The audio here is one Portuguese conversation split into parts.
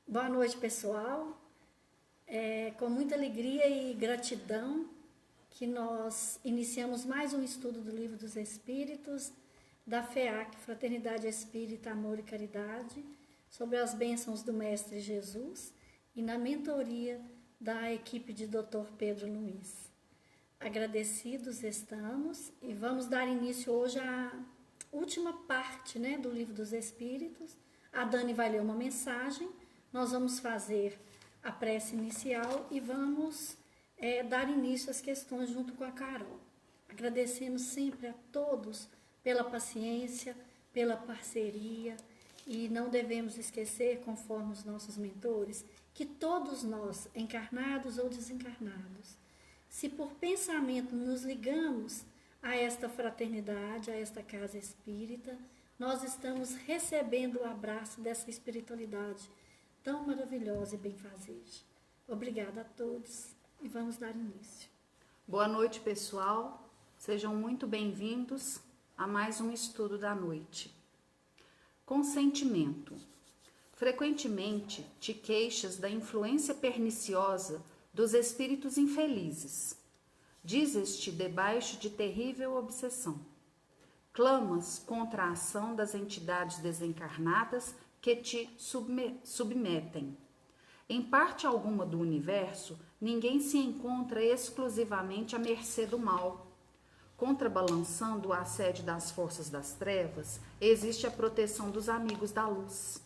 Boa noite, pessoal. É com muita alegria e gratidão que nós iniciamos mais um estudo do Livro dos Espíritos, da FEAC, Fraternidade Espírita, Amor e Caridade, sobre as bênçãos do Mestre Jesus e na mentoria da equipe de Dr. Pedro Luiz. Agradecidos estamos e vamos dar início hoje à última parte, do Livro dos Espíritos. A Dani vai ler uma mensagem, nós vamos fazer a prece inicial e vamos dar início às questões junto com a Carol. Agradecemos sempre a todos pela paciência, pela parceria e não devemos esquecer, conforme os nossos mentores, que todos nós, encarnados ou desencarnados, se por pensamento nos ligamos a esta fraternidade, a esta casa espírita, nós estamos recebendo o abraço dessa espiritualidade tão maravilhosa e benfazeja. Obrigada a todos e vamos dar início. Boa noite, pessoal. Sejam muito bem-vindos a mais um estudo da noite. Consentimento. Frequentemente te queixas da influência perniciosa dos espíritos infelizes. Dizes-te debaixo de terrível obsessão. Clamas contra a ação das entidades desencarnadas que te submetem. Em parte alguma do universo, ninguém se encontra exclusivamente à mercê do mal. Contrabalançando o assédio das forças das trevas, existe a proteção dos amigos da luz.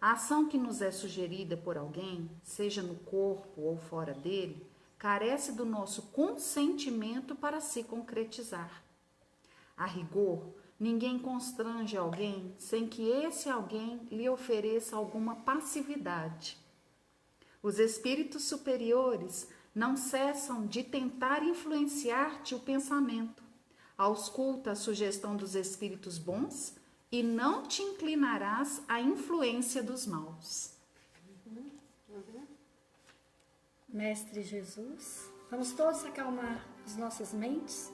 A ação que nos é sugerida por alguém, seja no corpo ou fora dele, carece do nosso consentimento para se concretizar. A rigor, ninguém constrange alguém sem que esse alguém lhe ofereça alguma passividade. Os espíritos superiores não cessam de tentar influenciar-te o pensamento. Ausculta a sugestão dos espíritos bons e não te inclinarás à influência dos maus. Mestre Jesus, vamos todos acalmar as nossas mentes,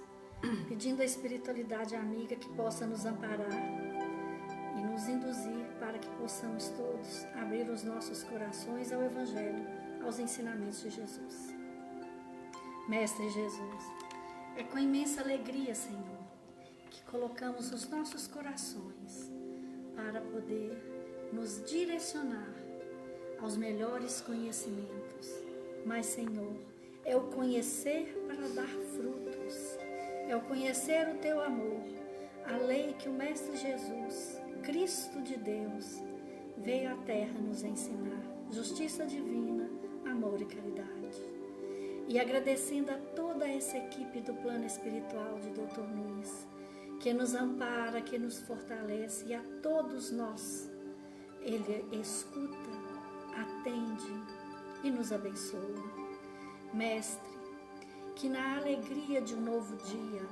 pedindo à espiritualidade amiga que possa nos amparar e nos induzir para que possamos todos abrir os nossos corações ao Evangelho, aos ensinamentos de Jesus. Mestre Jesus, é com imensa alegria, Senhor, que colocamos os nossos corações para poder nos direcionar aos melhores conhecimentos. Mas, Senhor, é o conhecer para dar frutos, é o conhecer o Teu amor, a lei que o Mestre Jesus, Cristo de Deus, veio à terra nos ensinar, justiça divina, amor e caridade. E agradecendo a toda essa equipe do plano espiritual de Dr. Luiz, que nos ampara, que nos fortalece, e a todos nós, Ele escuta, atende e nos abençoa. Mestre, que na alegria de um novo dia,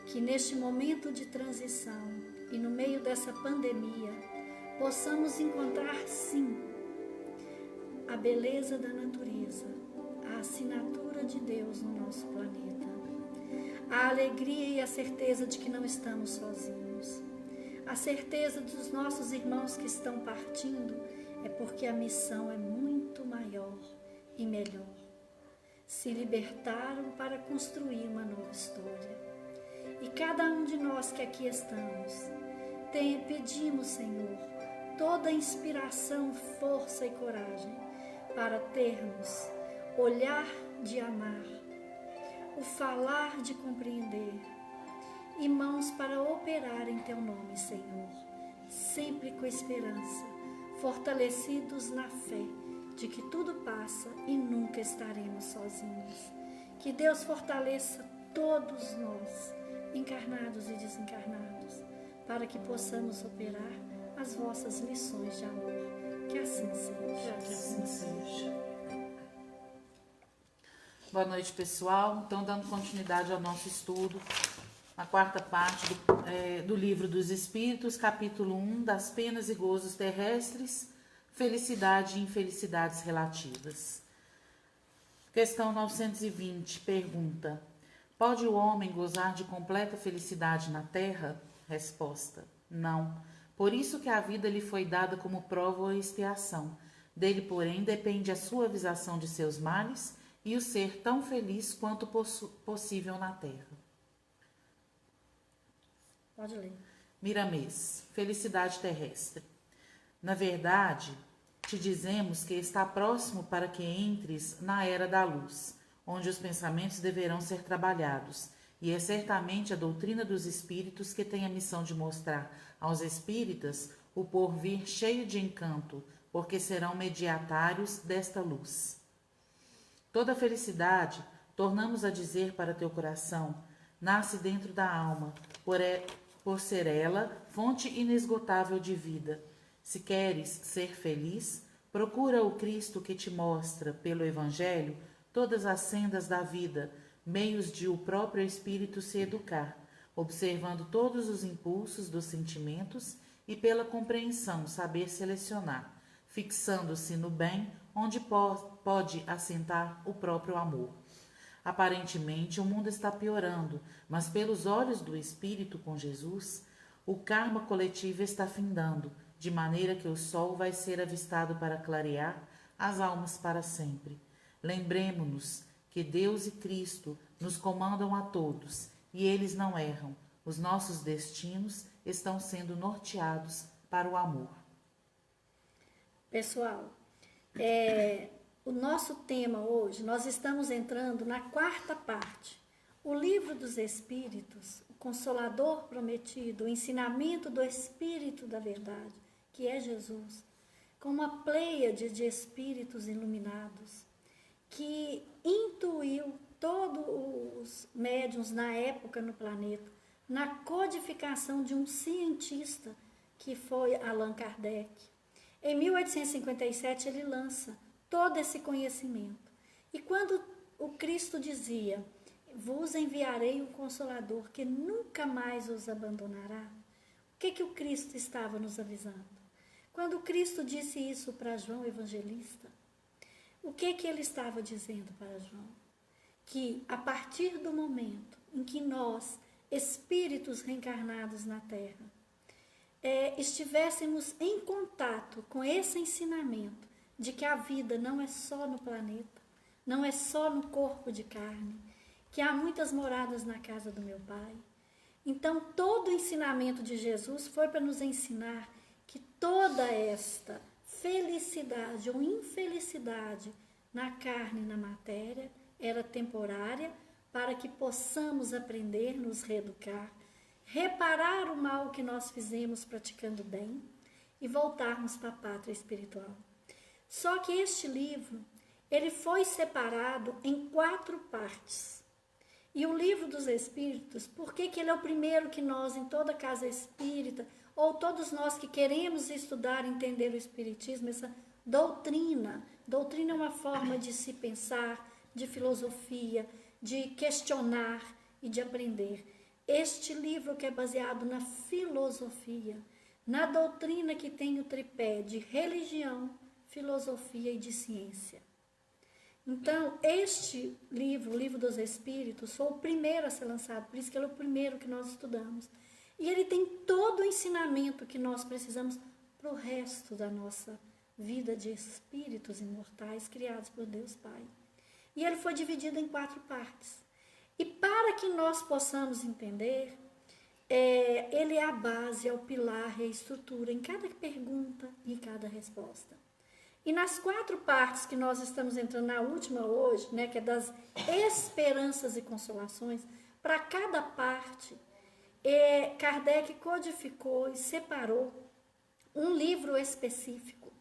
que neste momento de transição e no meio dessa pandemia, possamos encontrar sim a beleza da natureza, a assinatura de Deus no nosso planeta, a alegria e a certeza de que não estamos sozinhos, a certeza dos nossos irmãos que estão partindo é porque a missão é muito maior e melhor. Se libertaram para construir uma nova história. E cada um de nós que aqui estamos, pedimos, Senhor, toda inspiração, força e coragem para termos olhar de amar, o falar de compreender e mãos para operar em Teu nome, Senhor, sempre com esperança, fortalecidos na fé de que tudo passa e nunca estaremos sozinhos. Que Deus fortaleça todos nós, encarnados e desencarnados, para que possamos operar as vossas lições de amor. Que assim seja. Que assim seja. Boa noite, pessoal. Então, dando continuidade ao nosso estudo, a quarta parte do Livro dos Espíritos, capítulo 1, das penas e gozos terrestres, felicidade e infelicidades relativas. Questão 920, pergunta: pode o homem gozar de completa felicidade na terra? Resposta: não. Por isso que a vida lhe foi dada como prova ou expiação, Dele, porém, depende a suavização de seus males e o ser tão feliz quanto possível na terra. Pode ler. Miramês, felicidade terrestre. Na verdade, te dizemos que está próximo para que entres na era da luz, onde os pensamentos deverão ser trabalhados, e é certamente a doutrina dos espíritos que tem a missão de mostrar aos espíritas o porvir cheio de encanto, porque serão mediatários desta luz. Toda felicidade, tornamos a dizer para teu coração, nasce dentro da alma, por ser ela fonte inesgotável de vida. Se queres ser feliz, procura o Cristo que te mostra, pelo Evangelho, todas as sendas da vida, meios de o próprio Espírito se educar, observando todos os impulsos dos sentimentos e pela compreensão saber selecionar, fixando-se no bem onde pode assentar o próprio amor. Aparentemente, o mundo está piorando, mas pelos olhos do Espírito com Jesus, o karma coletivo está findando, de maneira que o sol vai ser avistado para clarear as almas para sempre. Lembremo-nos que Deus e Cristo nos comandam a todos, e eles não erram. Os nossos destinos estão sendo norteados para o amor. Pessoal, o nosso tema hoje, nós estamos entrando na quarta parte. O Livro dos Espíritos, o Consolador Prometido, o ensinamento do Espírito da Verdade, que é Jesus, com uma pleiade de espíritos iluminados, que intuiu todos os médiuns na época no planeta, na codificação de um cientista que foi Allan Kardec. Em 1857 ele lança todo esse conhecimento. E quando o Cristo dizia, vos enviarei um Consolador que nunca mais os abandonará, o que o Cristo estava nos avisando? Quando o Cristo disse isso para João Evangelista, o que ele estava dizendo para João? Que a partir do momento em que nós, espíritos reencarnados na Terra, estivéssemos em contato com esse ensinamento de que a vida não é só no planeta, não é só no corpo de carne, que há muitas moradas na casa do meu Pai. Então, todo o ensinamento de Jesus foi para nos ensinar que toda esta felicidade ou infelicidade na carne e na matéria era temporária, para que possamos aprender, nos reeducar, reparar o mal que nós fizemos praticando bem e voltarmos para a pátria espiritual. Só que este livro, ele foi separado em 4 partes. E o Livro dos Espíritos, por que ele é o primeiro que nós, em toda casa espírita, ou todos nós que queremos estudar, entender o Espiritismo, essa doutrina. Doutrina é uma forma de se pensar, de filosofia, de questionar e de aprender. Este livro que é baseado na filosofia, na doutrina que tem o tripé de religião, filosofia e de ciência. Então, este livro, o Livro dos Espíritos, foi o primeiro a ser lançado, por isso que ele é o primeiro que nós estudamos. E ele tem todo o ensinamento que nós precisamos para o resto da nossa vida de espíritos imortais criados por Deus Pai. E ele foi dividido em 4 partes. E para que nós possamos entender, ele é a base, é o pilar, é a estrutura em cada pergunta e em cada resposta. E nas 4 partes que nós estamos entrando na última hoje, né, que é das esperanças e consolações, para cada parte, Kardec codificou e separou um livro específico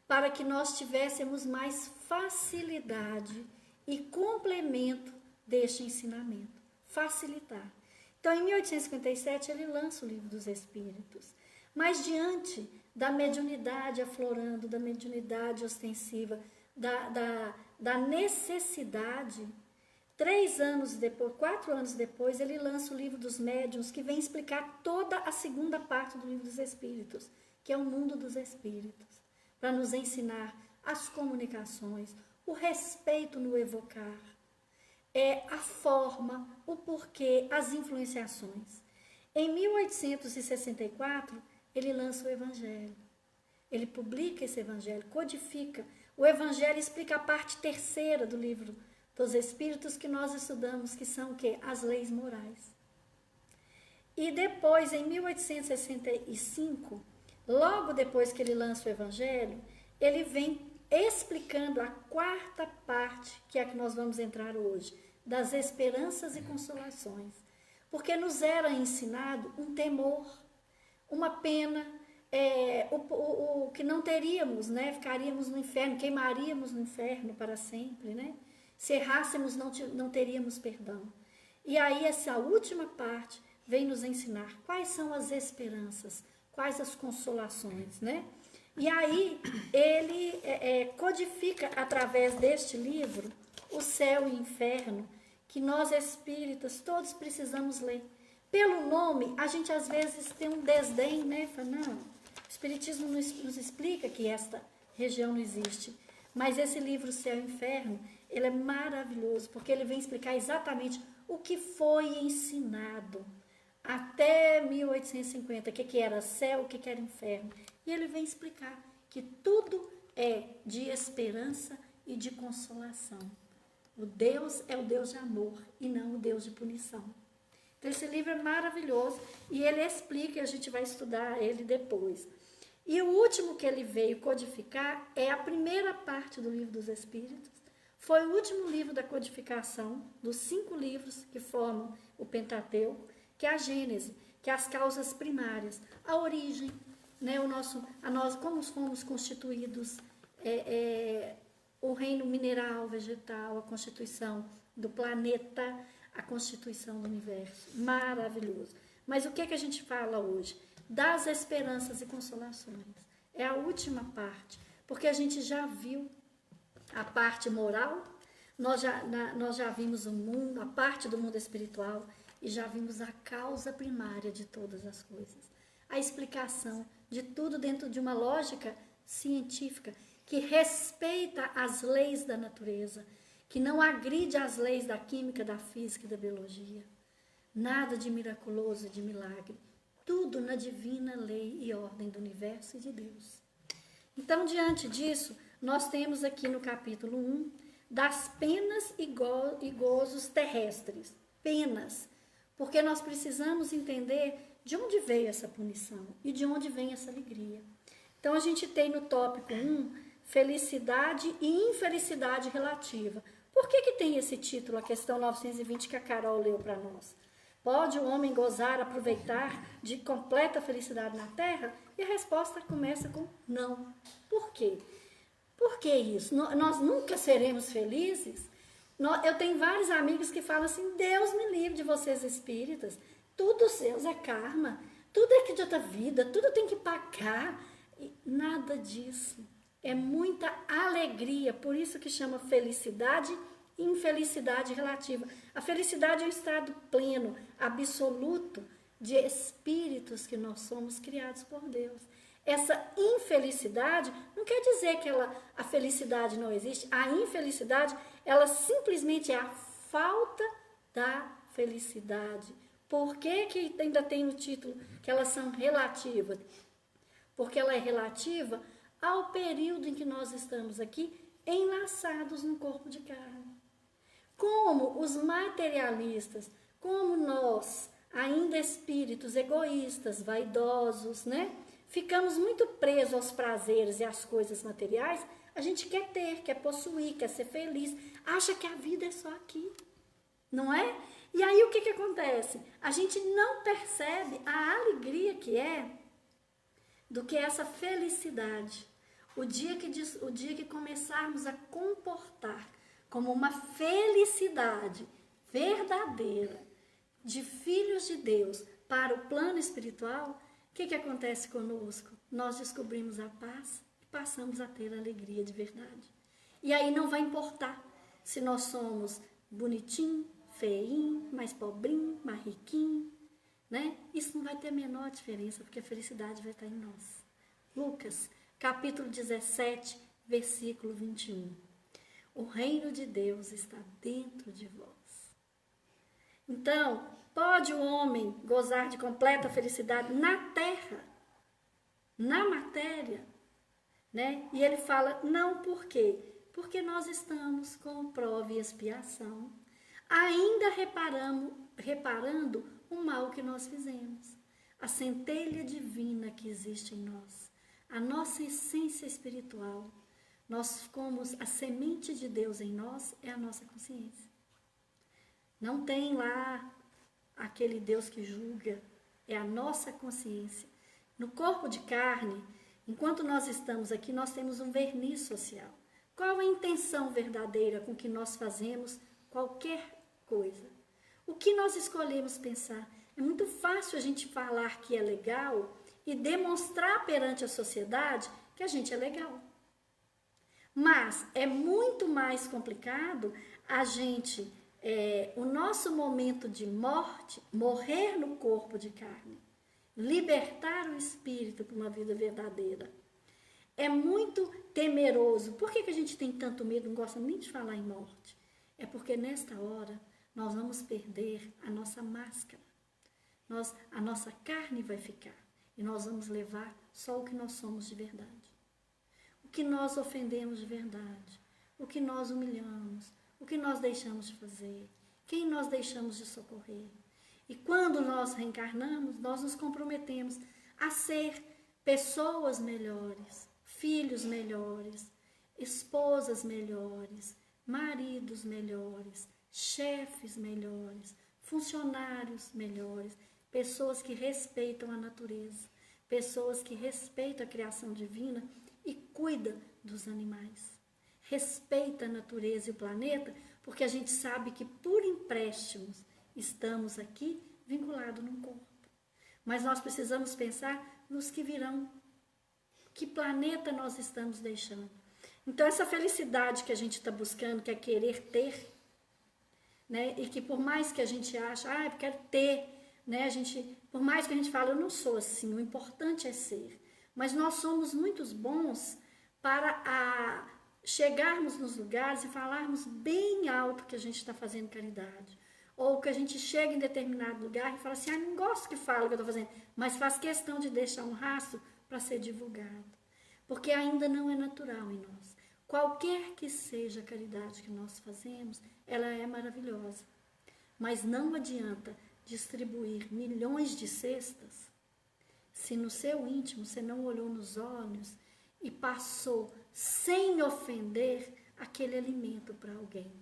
para que nós tivéssemos mais facilidade e complemento deste ensinamento. Facilitar. Então, em 1857, ele lança o Livro dos Espíritos. Mas diante da mediunidade aflorando, da mediunidade ostensiva, da necessidade, 4 anos depois, ele lança o Livro dos Médiuns, que vem explicar toda a segunda parte do Livro dos Espíritos, que é o mundo dos espíritos, para nos ensinar as comunicações, o respeito no evocar, a forma, o porquê, as influenciações. Em 1864, ele lança o Evangelho. ele publica esse evangelho, codifica. O evangelho explica a parte terceira do livro dos Espíritos que nós estudamos, que são o quê? As leis morais. E depois, em 1865, logo depois que ele lança o evangelho, ele vem explicando a quarta parte, que é a que nós vamos entrar hoje, das esperanças e consolações. Porque nos era ensinado um temor, uma pena, o que não teríamos, né? Ficaríamos no inferno, queimaríamos no inferno para sempre, né? Se errássemos, não teríamos perdão. E aí essa última parte vem nos ensinar quais são as esperanças, quais as consolações, né? E aí ele codifica através deste livro o céu e o inferno, que nós espíritas todos precisamos ler. Pelo nome, a gente às vezes tem um desdém, né? Fala, não, o Espiritismo nos explica que esta região não existe. Mas esse livro Céu e Inferno, ele é maravilhoso, porque ele vem explicar exatamente o que foi ensinado até 1850, o que era céu, o que era inferno. E ele vem explicar que tudo é de esperança e de consolação. O Deus é o Deus de amor e não o Deus de punição. Então esse livro é maravilhoso e ele explica, e a gente vai estudar ele depois. E o último que ele veio codificar é a primeira parte do Livro dos Espíritos. Foi o último livro da codificação dos 5 livros que formam o Pentateuco, que é a Gênese, que é as causas primárias, a origem, né, como fomos constituídos, o reino mineral, vegetal, a constituição do planeta, a constituição do universo. Maravilhoso. Mas o que a gente fala hoje? Das esperanças e consolações. É a última parte, porque a gente já viu a parte moral, nós já vimos o mundo, a parte do mundo espiritual, e já vimos a causa primária de todas as coisas. A explicação de tudo dentro de uma lógica científica que respeita as leis da natureza, que não agride as leis da química, da física e da biologia. Nada de miraculoso, de milagre. Tudo na divina lei e ordem do universo e de Deus. Então, diante disso, nós temos aqui no capítulo 1, das penas e gozos terrestres. Penas. Porque nós precisamos entender de onde veio essa punição e de onde vem essa alegria. Então, a gente tem no tópico 1, felicidade e infelicidade relativa. Por que tem esse título, a questão 920, que a Carol leu para nós? Pode o homem gozar, aproveitar de completa felicidade na terra? E a resposta começa com não. Por quê? Por que isso? Nós nunca seremos felizes? Eu tenho vários amigos que falam assim, Deus me livre de vocês espíritas, tudo seus é karma, tudo é aqui de outra vida, tudo tem que pagar. E nada disso. É muita alegria, por isso que chama felicidade e infelicidade relativa. A felicidade é um estado pleno, absoluto, de espíritos que nós somos criados por Deus. Essa infelicidade não quer dizer que a felicidade não existe. A infelicidade, ela simplesmente é a falta da felicidade. Por que ainda tem o título que elas são relativas? Porque ela é relativa ao período em que nós estamos aqui enlaçados no corpo de carne. Como os materialistas, como nós, ainda espíritos egoístas, vaidosos, né? Ficamos muito presos aos prazeres e às coisas materiais, a gente quer ter, quer possuir, quer ser feliz, acha que a vida é só aqui, não é? E aí o que acontece? A gente não percebe a alegria que é do que essa felicidade. O dia que começarmos a comportar como uma felicidade verdadeira de filhos de Deus para o plano espiritual, o que acontece conosco? Nós descobrimos a paz e passamos a ter a alegria de verdade. E aí não vai importar se nós somos bonitinho, feinho, mais pobrinho, mais riquinho, né? Isso não vai ter a menor diferença, porque a felicidade vai estar em nós. Lucas, capítulo 17, versículo 21. O reino de Deus está dentro de vós. Então, pode o homem gozar de completa felicidade na terra, na matéria? né? E ele fala, não, por quê? Porque nós estamos com prova e expiação, ainda reparando o mal que nós fizemos. A centelha divina que existe em nós, a nossa essência espiritual, nós como a semente de Deus em nós é a nossa consciência. Não tem lá aquele Deus que julga, é a nossa consciência. No corpo de carne, enquanto nós estamos aqui, nós temos um verniz social. Qual a intenção verdadeira com que nós fazemos qualquer coisa? O que nós escolhemos pensar? É muito fácil a gente falar que é legal e demonstrar perante a sociedade que a gente é legal. Mas é muito mais complicado a gente, o nosso momento de morte, morrer no corpo de carne, libertar o espírito para uma vida verdadeira. É muito temeroso. Por que a gente tem tanto medo, não gosta nem de falar em morte? É porque nesta hora nós vamos perder a nossa máscara. A nossa carne vai ficar e nós vamos levar só o que nós somos de verdade. O que nós ofendemos de verdade, o que nós humilhamos, o que nós deixamos de fazer, quem nós deixamos de socorrer. E quando nós reencarnamos, nós nos comprometemos a ser pessoas melhores, filhos melhores, esposas melhores, maridos melhores, chefes melhores, funcionários melhores, pessoas que respeitam a natureza, pessoas que respeitam a criação divina e cuidam dos animais. Respeita a natureza e o planeta, porque a gente sabe que por empréstimos estamos aqui vinculados num corpo. Mas nós precisamos pensar nos que virão. Que planeta nós estamos deixando? Então, essa felicidade que a gente está buscando, que é querer ter, né? E que por mais que a gente ache, eu quero ter, né? Por mais que a gente fale, eu não sou assim, o importante é ser. Mas nós somos muito bons para chegarmos nos lugares e falarmos bem alto que a gente está fazendo caridade. Ou que a gente chega em determinado lugar e fala assim, não gosto que fale o que eu estou fazendo, mas faz questão de deixar um rastro para ser divulgado. Porque ainda não é natural em nós. Qualquer que seja a caridade que nós fazemos, ela é maravilhosa. Mas não adianta distribuir milhões de cestas se no seu íntimo você não olhou nos olhos e passou sem ofender aquele alimento para alguém.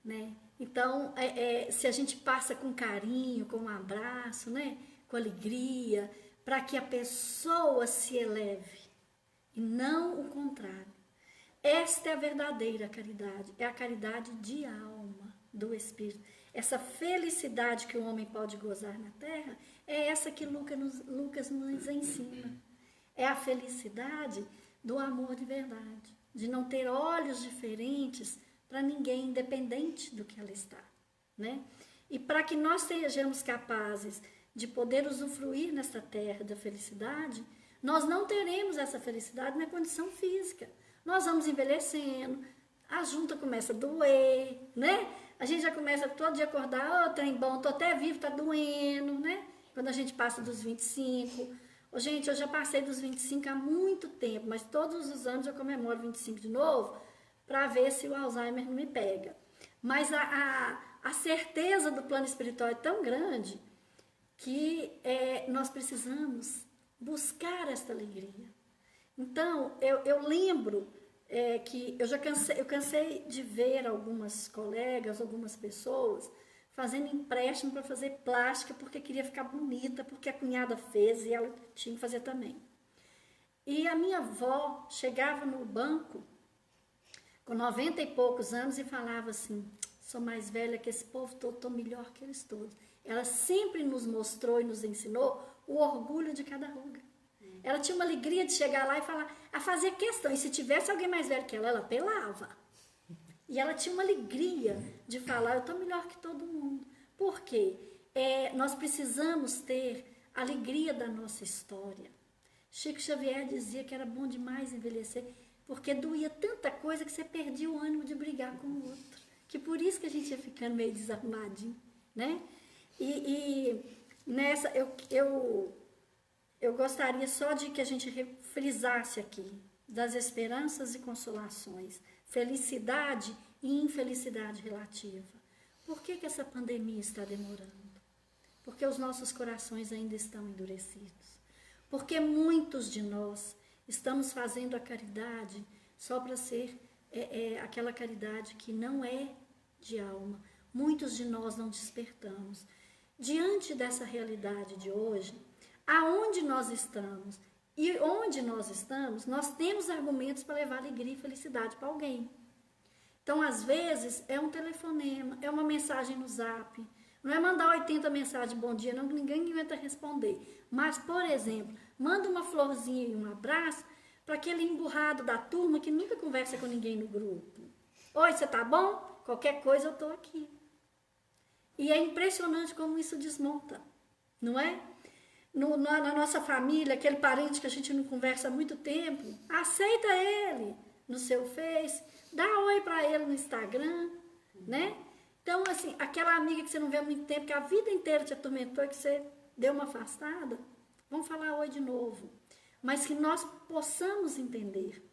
Né? Então, se a gente passa com carinho, com um abraço, né? Com alegria, para que a pessoa se eleve e não o contrário. Esta é a verdadeira caridade, é a caridade de alma do Espírito. Essa felicidade que o homem pode gozar na terra é essa que Lucas nos ensina. É a felicidade do amor de verdade, de não ter olhos diferentes para ninguém, independente do que ela está, né? E para que nós sejamos capazes de poder usufruir nesta terra da felicidade, nós não teremos essa felicidade na condição física. Nós vamos envelhecendo, a junta começa a doer, né? A gente já começa todo dia a acordar, trem bom, tô até vivo, tá doendo, né? Quando a gente passa dos 25. Gente, eu já passei dos 25 há muito tempo, mas todos os anos eu comemoro 25 de novo, para ver se o Alzheimer não me pega. Mas a certeza do plano espiritual é tão grande que nós precisamos buscar esta alegria. Então, eu lembro que eu cansei de ver algumas colegas, algumas pessoas fazendo empréstimo para fazer plástica porque queria ficar bonita, porque a cunhada fez e ela tinha que fazer também. E a minha avó chegava no banco com 90 e poucos anos e falava assim, sou mais velha que esse povo todo, estou melhor que eles todos. Ela sempre nos mostrou e nos ensinou o orgulho de cada ruga. Ela tinha uma alegria de chegar lá e falar, a fazer questão. E se tivesse alguém mais velho que ela pelava. E ela tinha uma alegria de falar, eu estou melhor que todo mundo. Por quê? Nós precisamos ter a alegria da nossa história. Chico Xavier dizia que era bom demais envelhecer, porque doía tanta coisa que você perdia o ânimo de brigar com o outro. Que por isso que a gente ia ficando meio desarrumadinho, né? E nessa, eu gostaria só de que a gente frisasse aqui das esperanças e consolações, felicidade e infelicidade relativa. Por que essa pandemia está demorando? Porque os nossos corações ainda estão endurecidos. Porque muitos de nós estamos fazendo a caridade só para ser aquela caridade que não é de alma. Muitos de nós não despertamos. Diante dessa realidade de hoje, aonde nós estamos e onde nós estamos, nós temos argumentos para levar alegria e felicidade para alguém. Então, às vezes, é um telefonema, é uma mensagem no Zap. Não é mandar 80 mensagens de bom dia, não, que ninguém aguenta responder. Mas, por exemplo, manda uma florzinha e um abraço para aquele emburrado da turma que nunca conversa com ninguém no grupo. Oi, você tá bom? Qualquer coisa eu tô aqui. E é impressionante como isso desmonta, não é? Na nossa família, aquele parente que a gente não conversa há muito tempo, aceita ele no seu Face, dá oi para ele no Instagram, né? Então, assim, aquela amiga que você não vê há muito tempo, que a vida inteira te atormentou e que você deu uma afastada, vamos falar oi de novo. Mas que nós possamos entender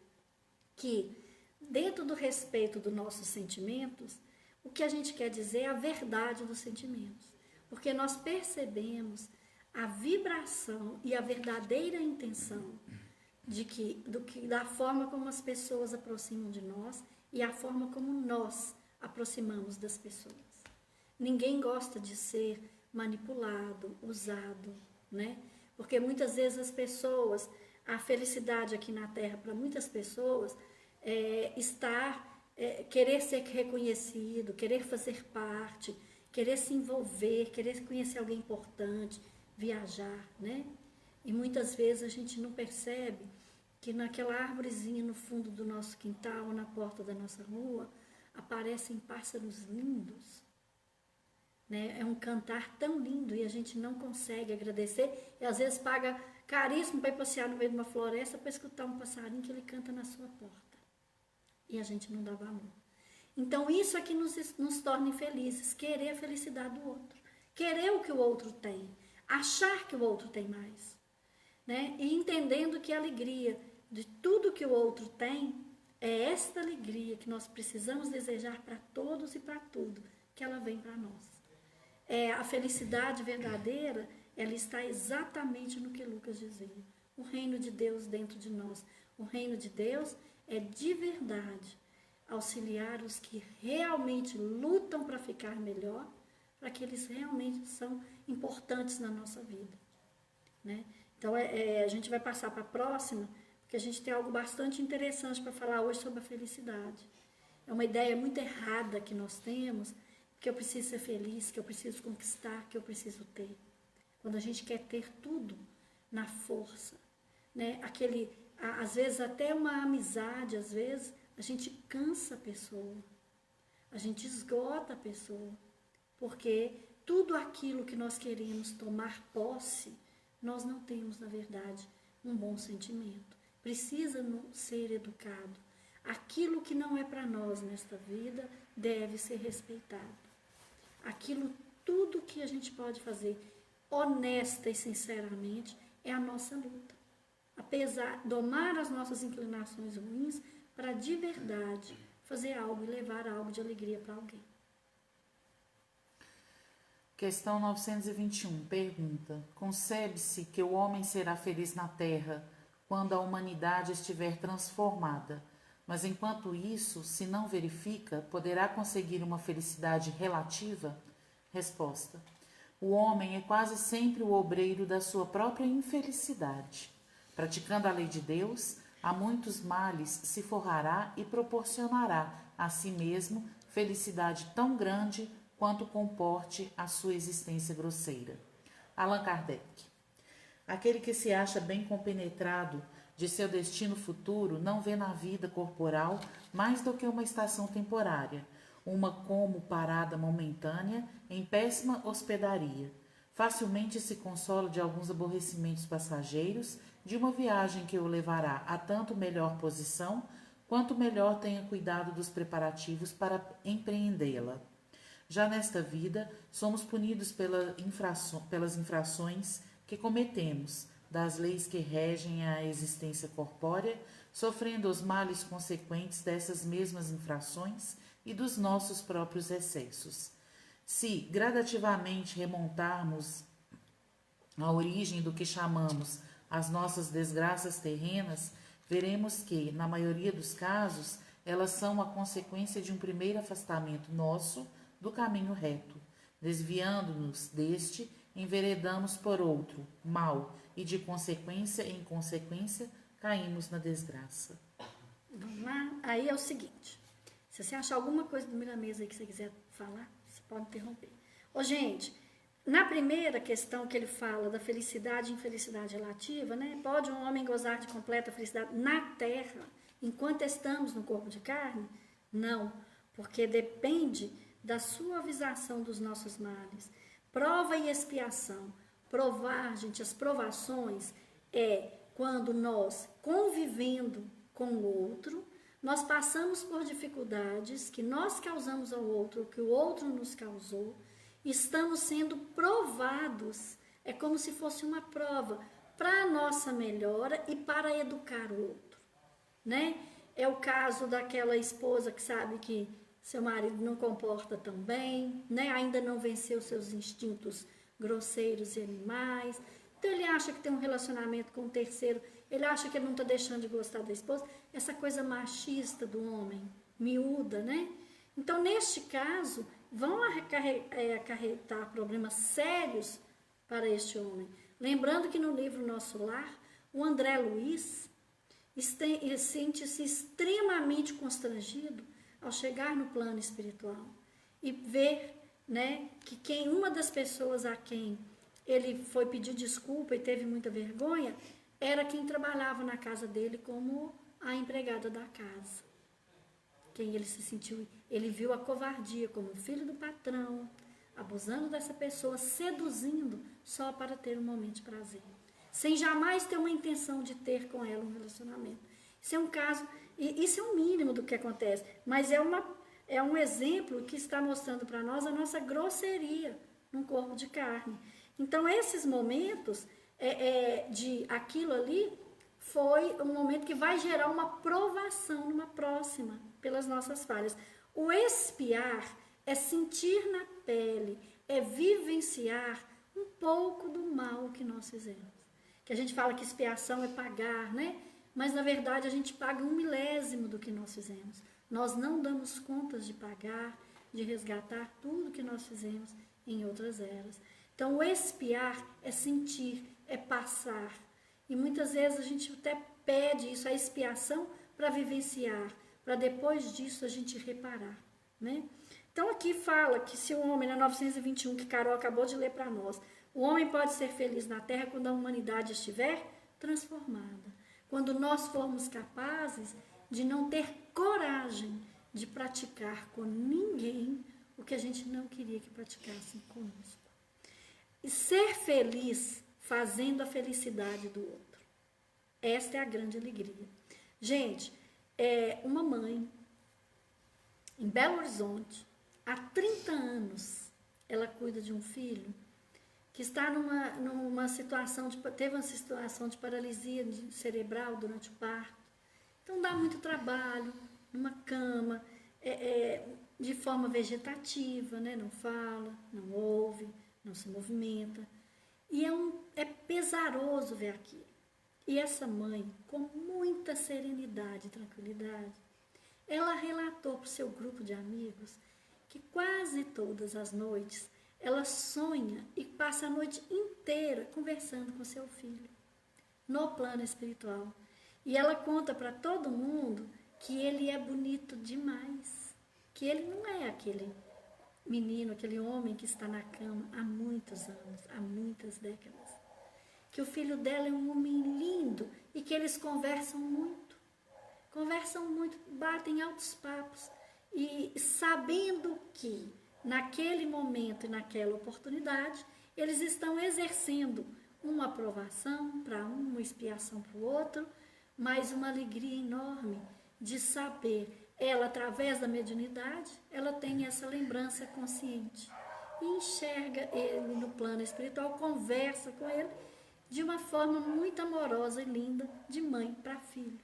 que, dentro do respeito dos nossos sentimentos, o que a gente quer dizer é a verdade dos sentimentos. Porque nós percebemos a vibração e a verdadeira intenção da forma como as pessoas aproximam de nós e a forma como nós aproximamos das pessoas. Ninguém gosta de ser manipulado, usado, né? Porque muitas vezes as pessoas, a felicidade aqui na Terra para muitas pessoas querer ser reconhecido, querer fazer parte, querer se envolver, querer conhecer alguém importante, viajar, né? E muitas vezes a gente não percebe que naquela árvorezinha no fundo do nosso quintal, ou na porta da nossa rua, aparecem pássaros lindos, né? É um cantar tão lindo e a gente não consegue agradecer e às vezes paga caríssimo para ir passear no meio de uma floresta para escutar um passarinho que ele canta na sua porta. E a gente não dá valor. Então isso é que nos torna infelizes, querer a felicidade do outro, querer o que o outro tem, achar que o outro tem mais, né? E entendendo que a alegria de tudo que o outro tem é esta alegria que nós precisamos desejar para todos e para tudo, que ela vem para nós. A felicidade verdadeira, ela está exatamente no que Lucas dizia. O reino de Deus dentro de nós. O reino de Deus é de verdade auxiliar os que realmente lutam para ficar melhor, para que eles realmente são importantes na nossa vida, né? Então, a gente vai passar para a próxima, porque a gente tem algo bastante interessante para falar hoje sobre a felicidade. É uma ideia muito errada que nós temos, que eu preciso ser feliz, que eu preciso conquistar, que eu preciso ter. Quando a gente quer ter tudo na força, né? Às vezes até uma amizade, às vezes a gente cansa a pessoa, a gente esgota a pessoa, porque tudo aquilo que nós queremos tomar posse, nós não temos, na verdade, um bom sentimento. Precisa ser educado. Aquilo que não é para nós nesta vida deve ser respeitado. Tudo que a gente pode fazer honesta e sinceramente é a nossa luta. Domar as nossas inclinações ruins para de verdade fazer algo e levar algo de alegria para alguém. Questão 921, pergunta: concebe-se que o homem será feliz na terra quando a humanidade estiver transformada, mas enquanto isso se não verifica, poderá conseguir uma felicidade relativa? Resposta: o homem é quase sempre o obreiro da sua própria infelicidade. Praticando a lei de Deus, a muitos males se forrará e proporcionará a si mesmo felicidade tão grande quanto comporte a sua existência grosseira. Allan Kardec. Aquele que se acha bem compenetrado de seu destino futuro não vê na vida corporal mais do que uma estação temporária, uma como parada momentânea em péssima hospedaria. Facilmente se consola de alguns aborrecimentos passageiros de uma viagem que o levará a tanto melhor posição, quanto melhor tenha cuidado dos preparativos para empreendê-la. Já nesta vida, somos punidos pelas infrações que cometemos, das leis que regem a existência corpórea, sofrendo os males consequentes dessas mesmas infrações e dos nossos próprios excessos. Se gradativamente remontarmos à origem do que chamamos as nossas desgraças terrenas, veremos que, na maioria dos casos, elas são a consequência de um primeiro afastamento nosso do caminho reto. Desviando-nos deste, enveredamos por outro, mau, e de consequência em consequência, caímos na desgraça. Vamos lá? Aí é o seguinte, se você achar alguma coisa do Miramês aí que você quiser falar, você pode interromper. Ô, gente, na primeira questão que ele fala da felicidade e infelicidade relativa, né? Pode um homem gozar de completa felicidade na terra, enquanto estamos no corpo de carne? Não, porque depende da suavização dos nossos males. Prova e expiação. Provar, gente, as provações é quando nós, convivendo com o outro, nós passamos por dificuldades que nós causamos ao outro, que o outro nos causou, estamos sendo provados, é como se fosse uma prova para a nossa melhora e para educar o outro, né? É o caso daquela esposa que sabe que seu marido não comporta tão bem, né? Ainda não venceu seus instintos grosseiros e animais, então ele acha que tem um relacionamento com um terceiro, ele acha que ele não está deixando de gostar da esposa, essa coisa machista do homem, miúda, né? Então, neste caso, vão acarretar problemas sérios para este homem. Lembrando que no livro Nosso Lar, o André Luiz sente-se extremamente constrangido ao chegar no plano espiritual e ver, né, que uma das pessoas a quem ele foi pedir desculpa e teve muita vergonha era quem trabalhava na casa dele como a empregada da casa. Quem ele se sentiu, ele viu a covardia como filho do patrão, abusando dessa pessoa, seduzindo só para ter um momento de prazer, sem jamais ter uma intenção de ter com ela um relacionamento. Isso é um caso, e isso é o mínimo do que acontece, mas é um exemplo que está mostrando para nós a nossa grosseria num corpo de carne. Então, esses momentos de aquilo ali foi um momento que vai gerar uma provação numa próxima pelas nossas falhas. O expiar é sentir na pele, é vivenciar um pouco do mal que nós fizemos. Que a gente fala que expiação é pagar, né? Mas, na verdade, a gente paga 1/1000 do que nós fizemos. Nós não damos contas de pagar, de resgatar tudo que nós fizemos em outras eras. Então, o expiar é sentir, é passar. E muitas vezes a gente até pede isso, a expiação, para vivenciar, para depois disso a gente reparar, né? Então, aqui fala que se o homem, na 921, que Carol acabou de ler para nós, o homem pode ser feliz na terra quando a humanidade estiver transformada. Quando nós formos capazes de não ter coragem de praticar com ninguém o que a gente não queria que praticassem conosco. E ser feliz fazendo a felicidade do outro. Esta é a grande alegria. Gente, uma mãe em Belo Horizonte, há 30 anos, ela cuida de um filho que está numa situação, teve uma situação de paralisia cerebral durante o parto. Então, dá muito trabalho, numa cama, de forma vegetativa, né? Não fala, não ouve, não se movimenta. E é pesaroso ver aquilo. E essa mãe, com muita serenidade e tranquilidade, ela relatou para o seu grupo de amigos que quase todas as noites ela sonha e passa a noite inteira conversando com seu filho, no plano espiritual. E ela conta para todo mundo que ele é bonito demais, que ele não é aquele menino, aquele homem que está na cama há muitos anos, há muitas décadas. Que o filho dela é um homem lindo e que eles conversam muito, batem altos papos e sabendo que naquele momento e naquela oportunidade eles estão exercendo uma aprovação para um, uma expiação para o outro, mas uma alegria enorme de saber. Ela, através da mediunidade, ela tem essa lembrança consciente e enxerga ele no plano espiritual, conversa com ele de uma forma muito amorosa e linda, de mãe para filho.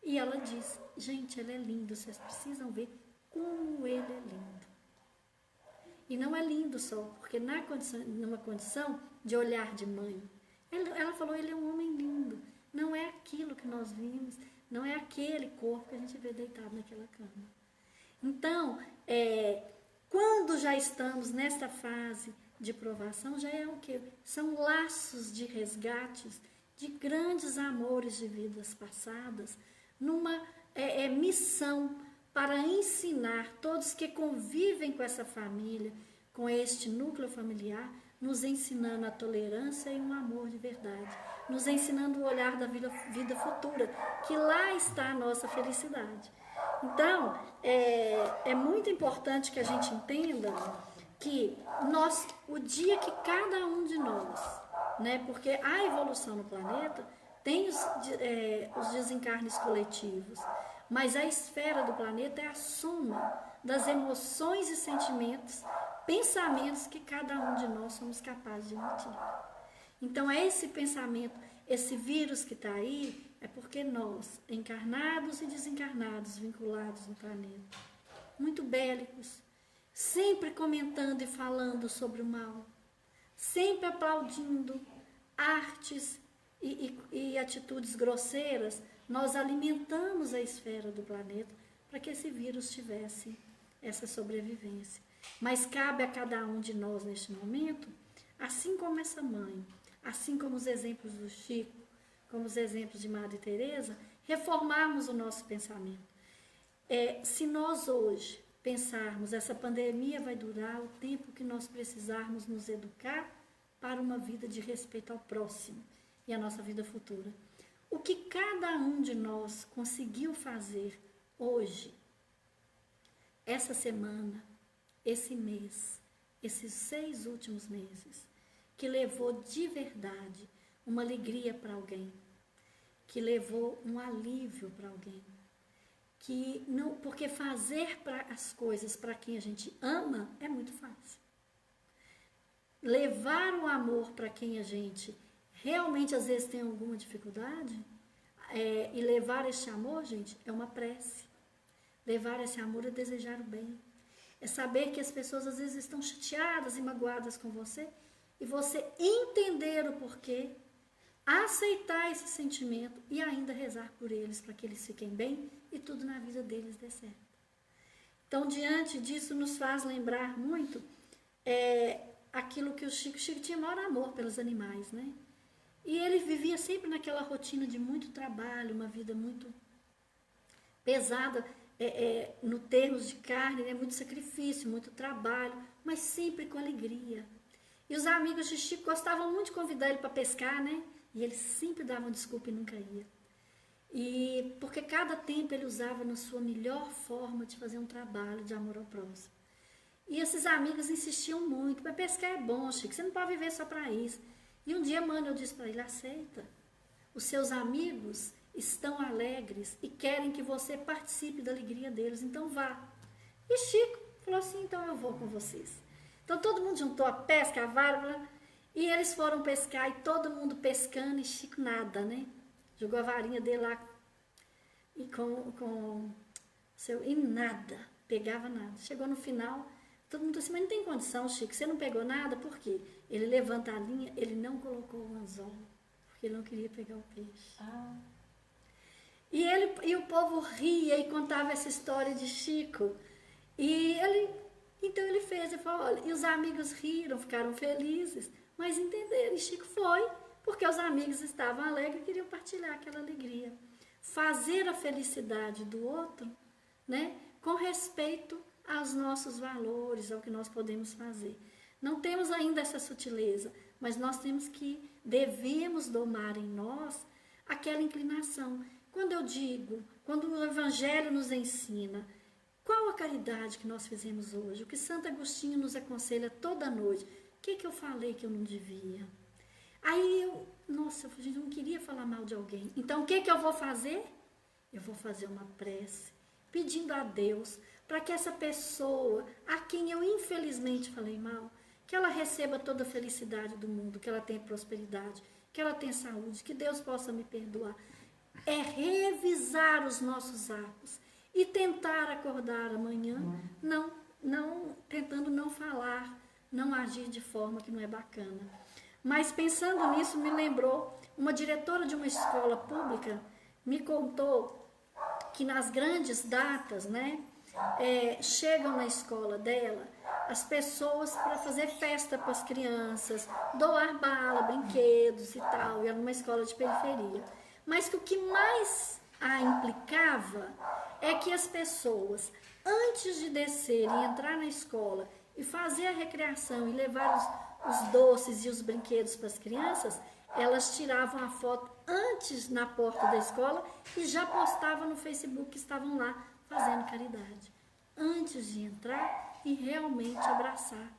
E ela diz, gente, ele é lindo, vocês precisam ver como ele é lindo. E não é lindo só, porque numa condição de olhar de mãe. Ela falou, ele é um homem lindo. Não é aquilo que nós vimos, não é aquele corpo que a gente vê deitado naquela cama. Então, quando já estamos nesta fase de provação, já é o quê? São laços de resgates de grandes amores de vidas passadas, numa missão para ensinar todos que convivem com essa família, com este núcleo familiar, nos ensinando a tolerância e um amor de verdade, nos ensinando o olhar da vida futura, que lá está a nossa felicidade. Então, é muito importante que a gente entenda que o dia que cada um de nós, né, porque a evolução no planeta tem os desencarnes coletivos, mas a esfera do planeta é a soma das emoções e sentimentos, pensamentos que cada um de nós somos capazes de emitir. Então, esse pensamento, esse vírus que está aí, é porque nós, encarnados e desencarnados, vinculados no planeta, muito bélicos, sempre comentando e falando sobre o mal, sempre aplaudindo artes e atitudes grosseiras, nós alimentamos a esfera do planeta para que esse vírus tivesse essa sobrevivência. Mas cabe a cada um de nós neste momento, assim como essa mãe, assim como os exemplos do Chico, como os exemplos de Madre Teresa, reformarmos o nosso pensamento. Se nós hoje pensarmos, essa pandemia vai durar o tempo que nós precisarmos nos educar para uma vida de respeito ao próximo e a nossa vida futura. O que cada um de nós conseguiu fazer hoje, essa semana, esse mês, esses 6 últimos meses, que levou de verdade uma alegria para alguém, que levou um alívio para alguém, que não, porque fazer as coisas para quem a gente ama é muito fácil. Levar o amor para quem a gente realmente às vezes tem alguma dificuldade, e levar esse amor, gente, é uma prece. Levar esse amor é desejar o bem. É saber que as pessoas às vezes estão chateadas e magoadas com você, e você entender o porquê, aceitar esse sentimento e ainda rezar por eles para que eles fiquem bem e tudo na vida deles dê certo. Então, diante disso, nos faz lembrar muito aquilo que o Chico tinha maior amor pelos animais, né? E ele vivia sempre naquela rotina de muito trabalho, uma vida muito pesada, no termos de carne, né? Muito sacrifício, muito trabalho, mas sempre com alegria. E os amigos de Chico gostavam muito de convidar ele para pescar, né? E ele sempre dava uma desculpa e nunca ia. E porque cada tempo ele usava na sua melhor forma de fazer um trabalho de amor ao próximo. E esses amigos insistiam muito, mas pescar é bom, Chico, você não pode viver só para isso. E um dia, mano, eu disse para ele, aceita. Os seus amigos estão alegres e querem que você participe da alegria deles, então vá. E Chico falou assim, então eu vou com vocês. Então todo mundo juntou a pesca, a vara, e eles foram pescar, e todo mundo pescando, e Chico nada, né? Jogou a varinha dele lá, e e nada, pegava nada. Chegou no final, todo mundo disse, mas não tem condição, Chico, você não pegou nada, por quê? Ele levanta a linha, ele não colocou o anzol, porque ele não queria pegar o peixe. E o povo ria e contava essa história de Chico. Então ele falou, olha, e os amigos riram, ficaram felizes, mas entenderam, e Chico foi, porque os amigos estavam alegres e queriam partilhar aquela alegria. Fazer a felicidade do outro, né, com respeito aos nossos valores, ao que nós podemos fazer. Não temos ainda essa sutileza, mas nós devemos domar em nós aquela inclinação. Quando o Evangelho nos ensina, qual a caridade que nós fizemos hoje? O que Santo Agostinho nos aconselha toda noite? O que eu falei que eu não devia? Aí eu não queria falar mal de alguém. Então o que eu vou fazer? Eu vou fazer uma prece, pedindo a Deus para que essa pessoa, a quem eu infelizmente falei mal, que ela receba toda a felicidade do mundo, que ela tenha prosperidade, que ela tenha saúde, que Deus possa me perdoar. É revisar os nossos atos e tentar acordar amanhã, tentando não falar, não agir de forma que não é bacana. Mas pensando nisso, me lembrou, uma diretora de uma escola pública me contou que nas grandes datas, né, chegam na escola dela as pessoas para fazer festa para as crianças, doar bala, brinquedos e tal, e era uma escola de periferia. Mas que o que mais a implicava é que as pessoas, antes de descer e entrar na escola e fazer a recreação e levar os doces e os brinquedos para as crianças, elas tiravam a foto antes na porta da escola e já postavam no Facebook que estavam lá fazendo caridade. Antes de entrar e realmente abraçar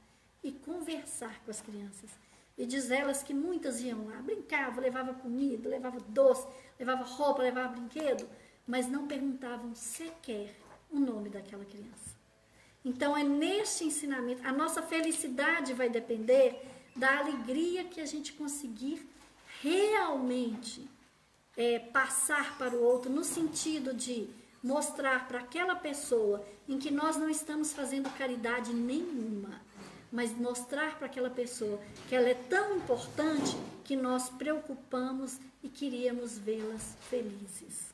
e conversar com as crianças. E diz elas que muitas iam lá, brincavam, levavam comida, levavam doce, levavam roupa, levavam brinquedo, mas não perguntavam sequer o nome daquela criança. Então é neste ensinamento, a nossa felicidade vai depender da alegria que a gente conseguir realmente passar para o outro, no sentido de mostrar para aquela pessoa em que nós não estamos fazendo caridade nenhuma, mas mostrar para aquela pessoa que ela é tão importante que nós preocupamos e queríamos vê-las felizes.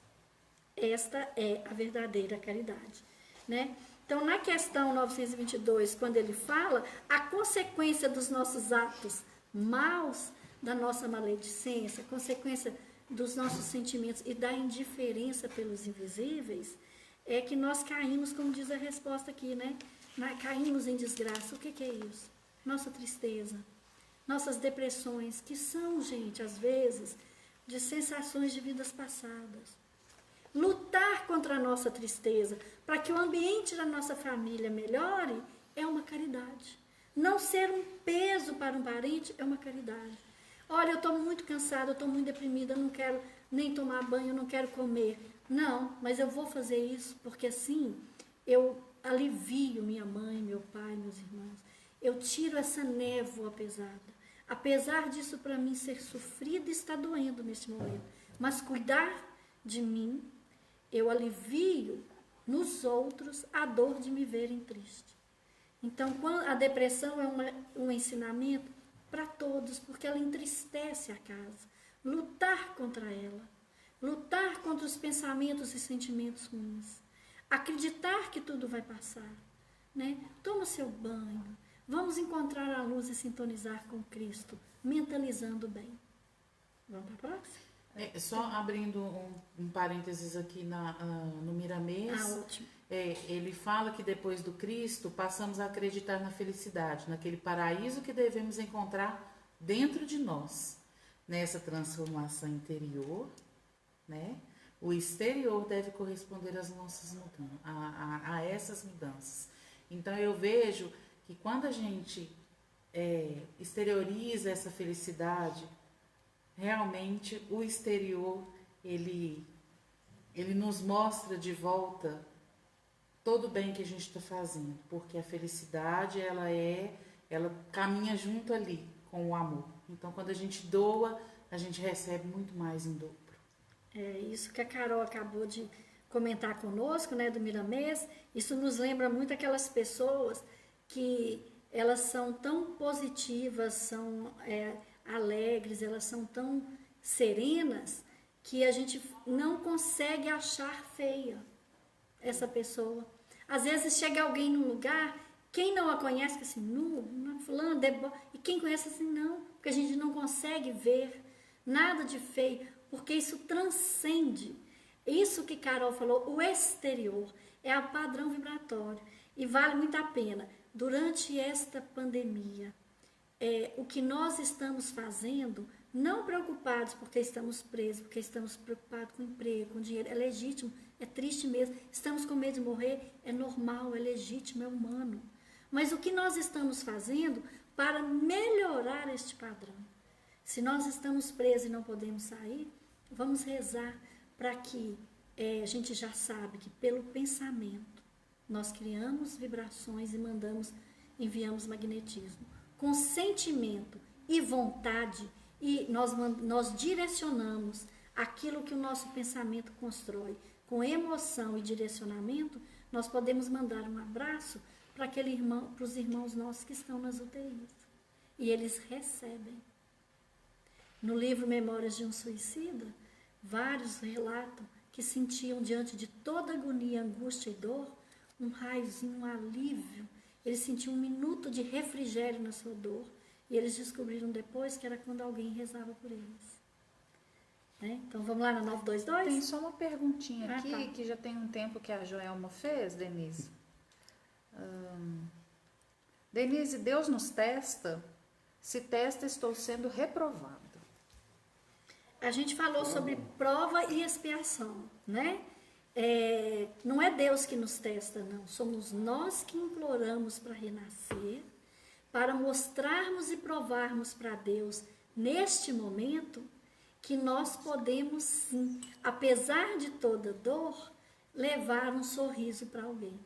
Esta é a verdadeira caridade, né? Então, na questão 922, quando ele fala, a consequência dos nossos atos maus, da nossa maledicência, a consequência dos nossos sentimentos e da indiferença pelos invisíveis, é que nós caímos, como diz a resposta aqui, né? Caímos em desgraça. O que é isso? Nossa tristeza, nossas depressões, que são, gente, às vezes, de sensações de vidas passadas. Lutar contra a nossa tristeza, para que o ambiente da nossa família melhore, é uma caridade. Não ser um peso para um parente é uma caridade. Olha, eu estou muito cansada, eu estou muito deprimida, eu não quero nem tomar banho, eu não quero comer. Não, mas eu vou fazer isso, porque assim eu alivio minha mãe, meu pai, meus irmãos. Eu tiro essa névoa pesada. Apesar disso para mim ser sofrido, está doendo neste momento. Mas cuidar de mim, eu alivio nos outros a dor de me verem triste. Então, a depressão é um ensinamento para todos, porque ela entristece a casa. Lutar contra ela, lutar contra os pensamentos e sentimentos ruins, acreditar que tudo vai passar, né? Toma seu banho, vamos encontrar a luz e sintonizar com Cristo, mentalizando bem. Vamos para a próxima? Só abrindo um parênteses aqui no Miramês, ótimo. Ele fala que depois do Cristo passamos a acreditar na felicidade, naquele paraíso que devemos encontrar dentro de nós. Nessa transformação interior, né? O exterior deve corresponder às nossas mudanças, a essas mudanças. Então eu vejo que quando a gente exterioriza essa felicidade, realmente o exterior ele nos mostra de volta todo o bem que a gente está fazendo, porque a felicidade ela caminha junto ali com o amor. Então quando a gente doa, a gente recebe muito mais em dobro. É isso que a Carol acabou de comentar conosco, né, do Miramês. Isso nos lembra muito aquelas pessoas que elas são tão positivas, são alegres, elas são tão serenas que a gente não consegue achar feia essa pessoa. Às vezes chega alguém num lugar, quem não a conhece, fica assim, fulano, e quem conhece assim, não, porque a gente não consegue ver nada de feio, porque isso transcende. Isso que Carol falou, o exterior, é o padrão vibratório, e vale muito a pena. Durante esta pandemia, o que nós estamos fazendo, não preocupados porque estamos presos, porque estamos preocupados com emprego, com dinheiro, é legítimo, é triste mesmo, estamos com medo de morrer, é normal, é legítimo, é humano. Mas o que nós estamos fazendo para melhorar este padrão? Se nós estamos presos e não podemos sair, vamos rezar para que a gente já sabe que pelo pensamento nós criamos vibrações e enviamos magnetismo. Com sentimento e vontade, e nós direcionamos aquilo que o nosso pensamento constrói com emoção e direcionamento, nós podemos mandar um abraço para aquele irmão, para os irmãos nossos que estão nas UTIs. E eles recebem. No livro Memórias de um Suicida, vários relatam que sentiam diante de toda agonia, angústia e dor, um raiozinho, um alívio. Eles sentiam um minuto de refrigério na sua dor. E eles descobriram depois que era quando alguém rezava por eles. Né? Então vamos lá na 922? Tem só uma perguntinha aqui, tá. que já tem um tempo que a Joelma fez, Denise. Denise, Deus nos testa? Se testa, estou sendo reprovada. A gente falou sobre prova e expiação, né? Não é Deus que nos testa, não. Somos nós que imploramos para renascer, para mostrarmos e provarmos para Deus, neste momento, que nós podemos sim, apesar de toda dor, levar um sorriso para alguém.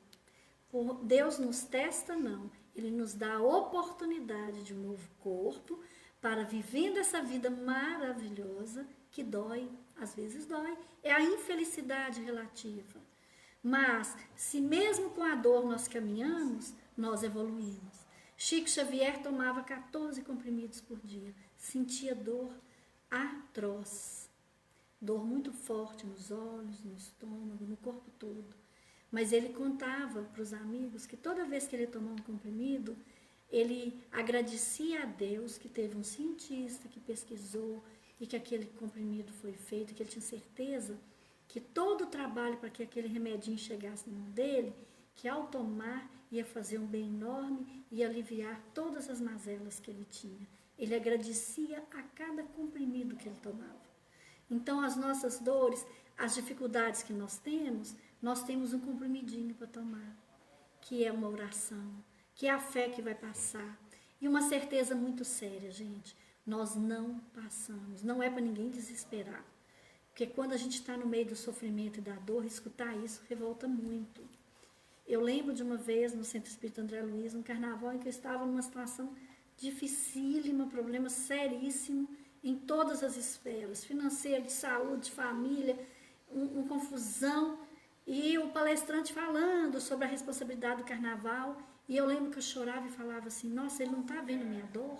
Deus nos testa, não. Ele nos dá a oportunidade de um novo corpo para vivendo essa vida maravilhosa que dói, às vezes dói, é a infelicidade relativa. Mas, se mesmo com a dor nós caminhamos, nós evoluímos. Chico Xavier tomava 14 comprimidos por dia, sentia dor atroz, dor muito forte nos olhos, no estômago, no corpo todo. Mas ele contava para os amigos que toda vez que ele tomava um comprimido, ele agradecia a Deus que teve um cientista que pesquisou e que aquele comprimido foi feito, que ele tinha certeza que todo o trabalho para que aquele remedinho chegasse na mão dele, que ao tomar ia fazer um bem enorme e aliviar todas as mazelas que ele tinha. Ele agradecia a cada comprimido que ele tomava. Então, as nossas dores, as dificuldades que nós temos um comprimidinho para tomar, que é uma oração, que é a fé que vai passar. E uma certeza muito séria, gente, nós não passamos, não é para ninguém desesperar. Porque quando a gente está no meio do sofrimento e da dor, escutar isso revolta muito. Eu lembro de uma vez no Centro Espírita André Luiz, um carnaval em que eu estava numa situação dificílima, problema seríssimo em todas as esferas, financeiro, de saúde, de família, uma confusão, e o palestrante falando sobre a responsabilidade do carnaval, e eu lembro que eu chorava e falava assim, nossa, ele não está vendo minha dor,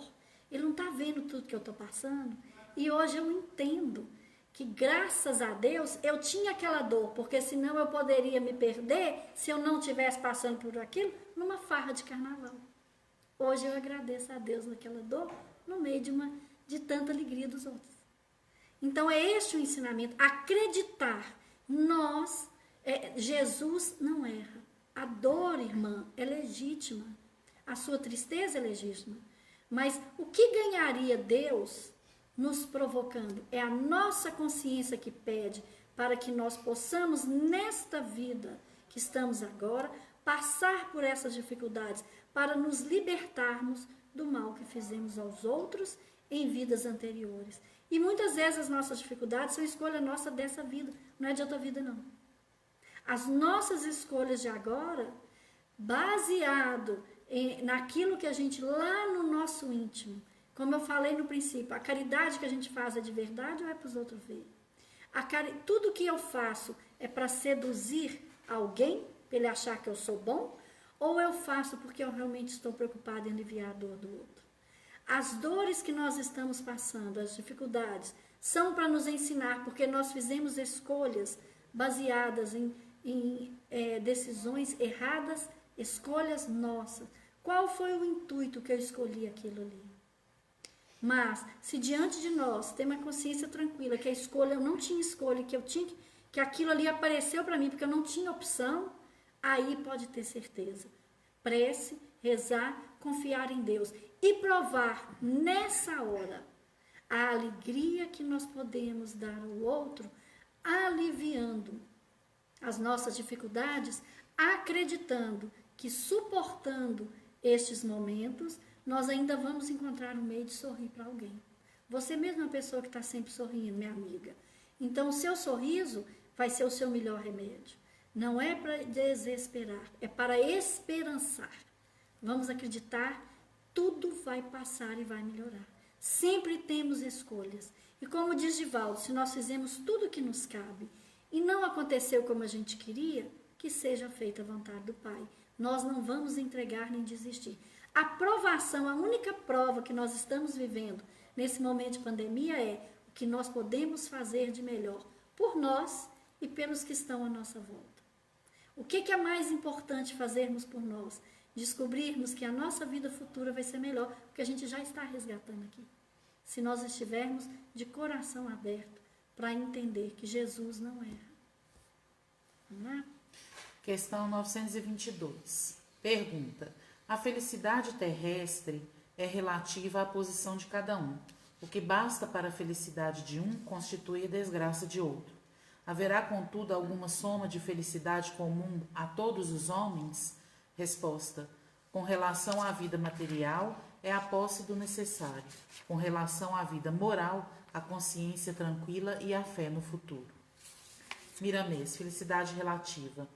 ele não está vendo tudo que eu estou passando, e hoje eu entendo que graças a Deus eu tinha aquela dor, porque senão eu poderia me perder se eu não estivesse passando por aquilo numa farra de carnaval. Hoje eu agradeço a Deus naquela dor, no meio de tanta alegria dos outros. Então é este o ensinamento, acreditar. Jesus não erra. A dor, irmã, é legítima. A sua tristeza é legítima. Mas o que ganharia Deus nos provocando? É a nossa consciência que pede para que nós possamos, nesta vida que estamos agora, passar por essas dificuldades, para nos libertarmos do mal que fizemos aos outros em vidas anteriores. E muitas vezes as nossas dificuldades são escolha nossa dessa vida, não é de outra vida não. As nossas escolhas de agora, baseado naquilo que a gente, lá no nosso íntimo, como eu falei no princípio, a caridade que a gente faz é de verdade ou é para os outros verem? Tudo que eu faço é para seduzir alguém, para ele achar que eu sou bom, ou eu faço porque eu realmente estou preocupada em aliviar a dor do outro? As dores que nós estamos passando, as dificuldades, são para nos ensinar, porque nós fizemos escolhas baseadas em decisões erradas, escolhas nossas. Qual foi o intuito que eu escolhi aquilo ali? Mas, se diante de nós tem uma consciência tranquila, que a escolha, eu não tinha escolha, que aquilo ali apareceu para mim, porque eu não tinha opção, aí pode ter certeza. Prece, rezar, confiar em Deus e provar nessa hora a alegria que nós podemos dar ao outro, aliviando as nossas dificuldades, acreditando que suportando estes momentos, nós ainda vamos encontrar um meio de sorrir para alguém. Você mesmo é uma pessoa que está sempre sorrindo, minha amiga. Então, o seu sorriso vai ser o seu melhor remédio. Não é para desesperar, é para esperançar. Vamos acreditar, tudo vai passar e vai melhorar. Sempre temos escolhas. E como diz Divaldo, se nós fizemos tudo o que nos cabe e não aconteceu como a gente queria, que seja feita a vontade do Pai. Nós não vamos entregar nem desistir. A provação, a única prova que nós estamos vivendo nesse momento de pandemia é o que nós podemos fazer de melhor por nós e pelos que estão à nossa volta. O que é mais importante fazermos por nós? Descobrirmos que a nossa vida futura vai ser melhor, porque a gente já está resgatando aqui. Se nós estivermos de coração aberto para entender que Jesus não erra. Vamos lá? Questão 922. Pergunta: a felicidade terrestre é relativa à posição de cada um. O que basta para a felicidade de um constitui a desgraça de outro. Haverá, contudo, alguma soma de felicidade comum a todos os homens? Resposta: com relação à vida material, é a posse do necessário. Com relação à vida moral, a consciência tranquila e a fé no futuro. Miramês, felicidade relativa.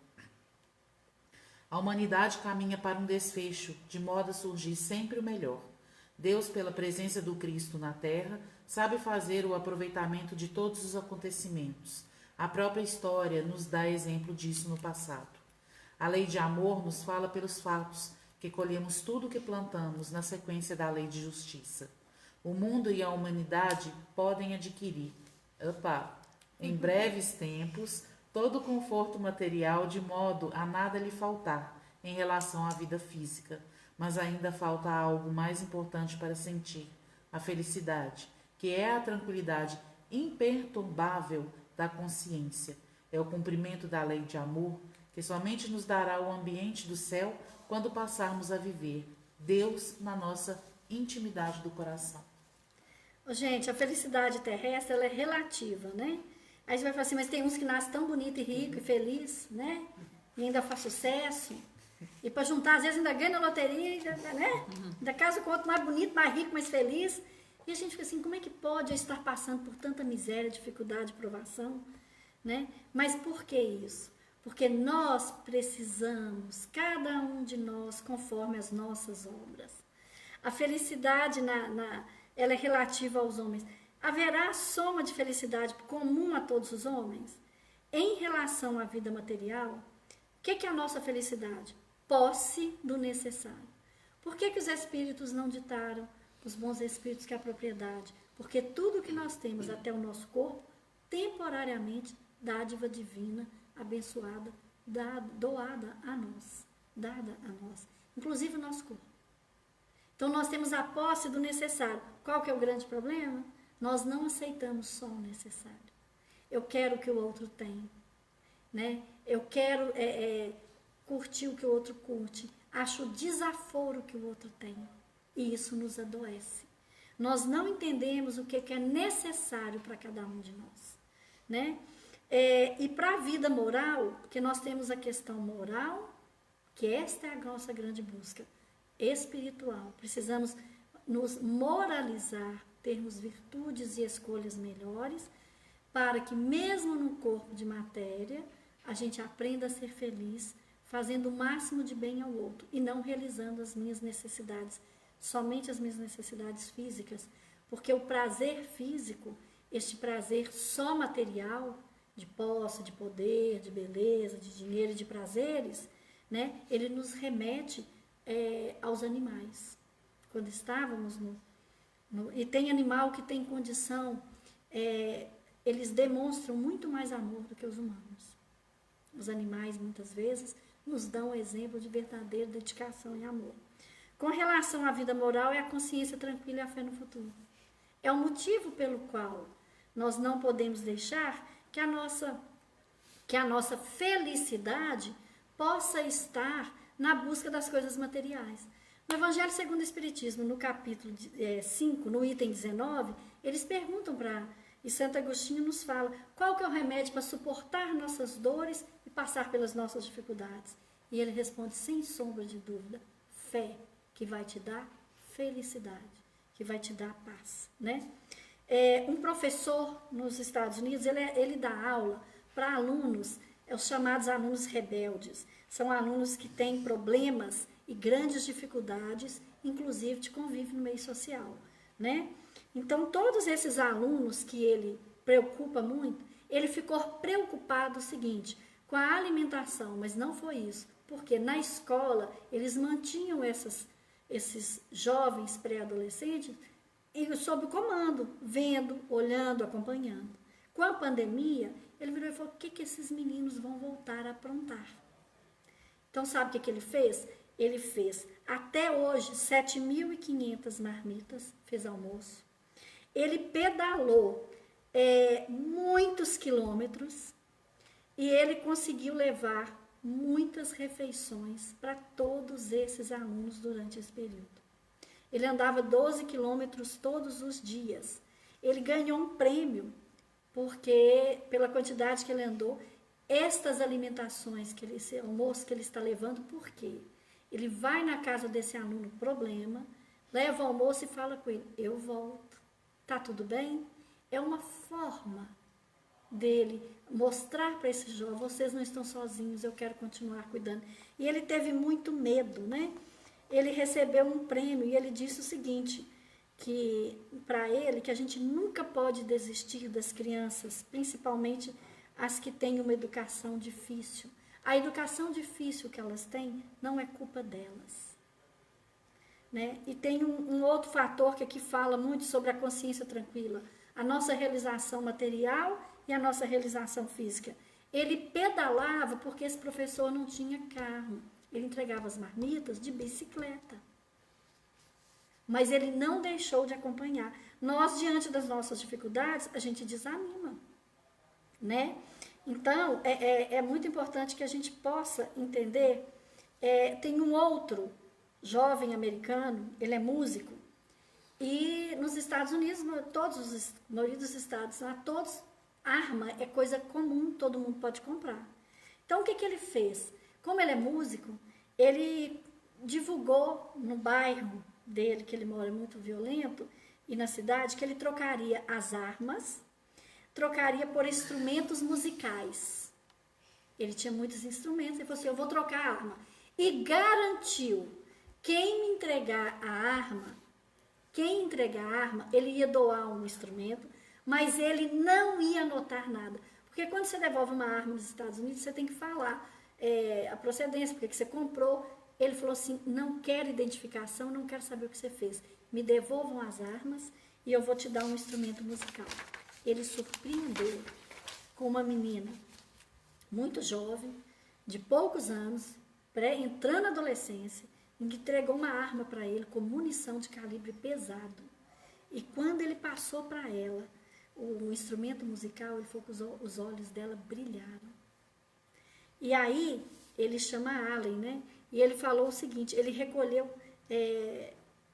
A humanidade caminha para um desfecho, de modo a surgir sempre o melhor. Deus, pela presença do Cristo na Terra, sabe fazer o aproveitamento de todos os acontecimentos. A própria história nos dá exemplo disso no passado. A lei de amor nos fala pelos fatos, que colhemos tudo o que plantamos na sequência da lei de justiça. O mundo e a humanidade podem adquirir, em breves tempos, todo o conforto material de modo a nada lhe faltar em relação à vida física, mas ainda falta algo mais importante para sentir, a felicidade, que é a tranquilidade imperturbável da consciência. É o cumprimento da lei de amor que somente nos dará o ambiente do céu quando passarmos a viver Deus na nossa intimidade do coração. Gente, a felicidade terrestre ela é relativa, né? Aí você vai falar assim, mas tem uns que nascem tão bonito e rico e feliz, né? E ainda faz sucesso. E para juntar, às vezes ainda ganha na loteria, né? Ainda casa com outro mais bonito, mais rico, mais feliz. E a gente fica assim, como é que pode eu estar passando por tanta miséria, dificuldade, provação, né? Mas por que isso? Porque nós precisamos, cada um de nós, conforme as nossas obras. A felicidade, ela é relativa aos homens. Haverá soma de felicidade comum a todos os homens? Em relação à vida material, o que é a nossa felicidade? Posse do necessário. Por que os espíritos não ditaram, os bons espíritos, que é a propriedade? Porque tudo que nós temos, até o nosso corpo, temporariamente, dádiva divina, abençoada, doada a nós, dada a nós, inclusive o nosso corpo. Então nós temos a posse do necessário. Qual que é o grande problema? Nós não aceitamos só o necessário. Eu quero o que o outro tem, né? Eu quero curtir o que o outro curte. Acho desaforo o que o outro tem. E isso nos adoece. Nós não entendemos o que é necessário para cada um de nós, né? E para a vida moral, porque nós temos a questão moral, que esta é a nossa grande busca espiritual. Precisamos nos moralizar, termos virtudes e escolhas melhores, para que mesmo no corpo de matéria, a gente aprenda a ser feliz, fazendo o máximo de bem ao outro, e não realizando as minhas necessidades, somente as minhas necessidades físicas, porque o prazer físico, este prazer só material, de posse, de poder, de beleza, de dinheiro e de prazeres, né, ele nos remete aos animais. Quando estávamos e tem animal que tem condição, eles demonstram muito mais amor do que os humanos. Os animais, muitas vezes, nos dão um exemplo de verdadeira dedicação e amor. Com relação à vida moral, é a consciência tranquila e a fé no futuro. É o motivo pelo qual nós não podemos deixar que a nossa felicidade possa estar na busca das coisas materiais. No Evangelho segundo o Espiritismo, no capítulo 5, no item 19, eles perguntam e Santo Agostinho nos fala, qual que é o remédio para suportar nossas dores e passar pelas nossas dificuldades? E ele responde, sem sombra de dúvida, fé, que vai te dar felicidade, que vai te dar paz, né? Um professor nos Estados Unidos, ele dá aula para alunos, os chamados alunos rebeldes. São alunos que têm problemas e grandes dificuldades, inclusive de convívio no meio social, né? Então, todos esses alunos que ele preocupa muito, ele ficou preocupado o seguinte, com a alimentação, mas não foi isso, porque na escola eles mantinham esses jovens pré-adolescentes sob comando, vendo, olhando, acompanhando. Com a pandemia, ele virou e falou, o que esses meninos vão voltar a aprontar? Então, sabe o que ele fez? Ele fez, até hoje, 7.500 marmitas, fez almoço. Ele pedalou muitos quilômetros e ele conseguiu levar muitas refeições para todos esses alunos durante esse período. Ele andava 12 quilômetros todos os dias. Ele ganhou um prêmio, porque pela quantidade que ele andou, estas alimentações, esse almoço que ele está levando, por quê? Ele vai na casa desse aluno problema, leva o almoço e fala com ele, eu volto, tá tudo bem? É uma forma dele mostrar para esse jovem, vocês não estão sozinhos, eu quero continuar cuidando. E ele teve muito medo, né? Ele recebeu um prêmio e ele disse o seguinte, que para ele, que a gente nunca pode desistir das crianças, principalmente as que têm uma educação difícil. A educação difícil que elas têm não é culpa delas. Né? E tem um outro fator que aqui fala muito sobre a consciência tranquila, a nossa realização material e a nossa realização física. Ele pedalava porque esse professor não tinha carro. Ele entregava as marmitas de bicicleta. Mas ele não deixou de acompanhar. Nós, diante das nossas dificuldades, a gente desanima. Né? Então, é muito importante que a gente possa entender. Tem um outro jovem americano, ele é músico, e nos Estados Unidos, a maioria dos estados, todos, arma é coisa comum, todo mundo pode comprar. Então, o que ele fez? Como ele é músico, ele divulgou no bairro dele, que ele mora muito violento, e na cidade, que ele trocaria as armas, trocaria por instrumentos musicais. Ele tinha muitos instrumentos, ele falou assim, eu vou trocar a arma. E garantiu, quem me entregar a arma, ele ia doar um instrumento, mas ele não ia anotar nada. Porque quando você devolve uma arma nos Estados Unidos, você tem que falar a procedência, porque que você comprou. Ele falou assim, não quero identificação, não quero saber o que você fez. Me devolvam as armas e eu vou te dar um instrumento musical. Ele surpreendeu com uma menina muito jovem, de poucos anos, entrando na adolescência, que entregou uma arma para ele com munição de calibre pesado. E quando ele passou para ela o instrumento musical, ele falou que os olhos dela brilharam. E aí, ele chama Allen, né? E ele falou o seguinte, ele recolheu,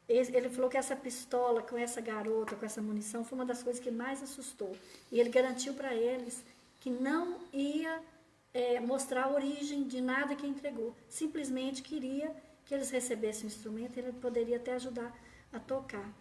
ele falou que essa pistola com essa garota, com essa munição, foi uma das coisas que mais assustou. E ele garantiu para eles que não ia mostrar a origem de nada que entregou. Simplesmente queria que eles recebessem o instrumento, ele poderia até ajudar a tocar.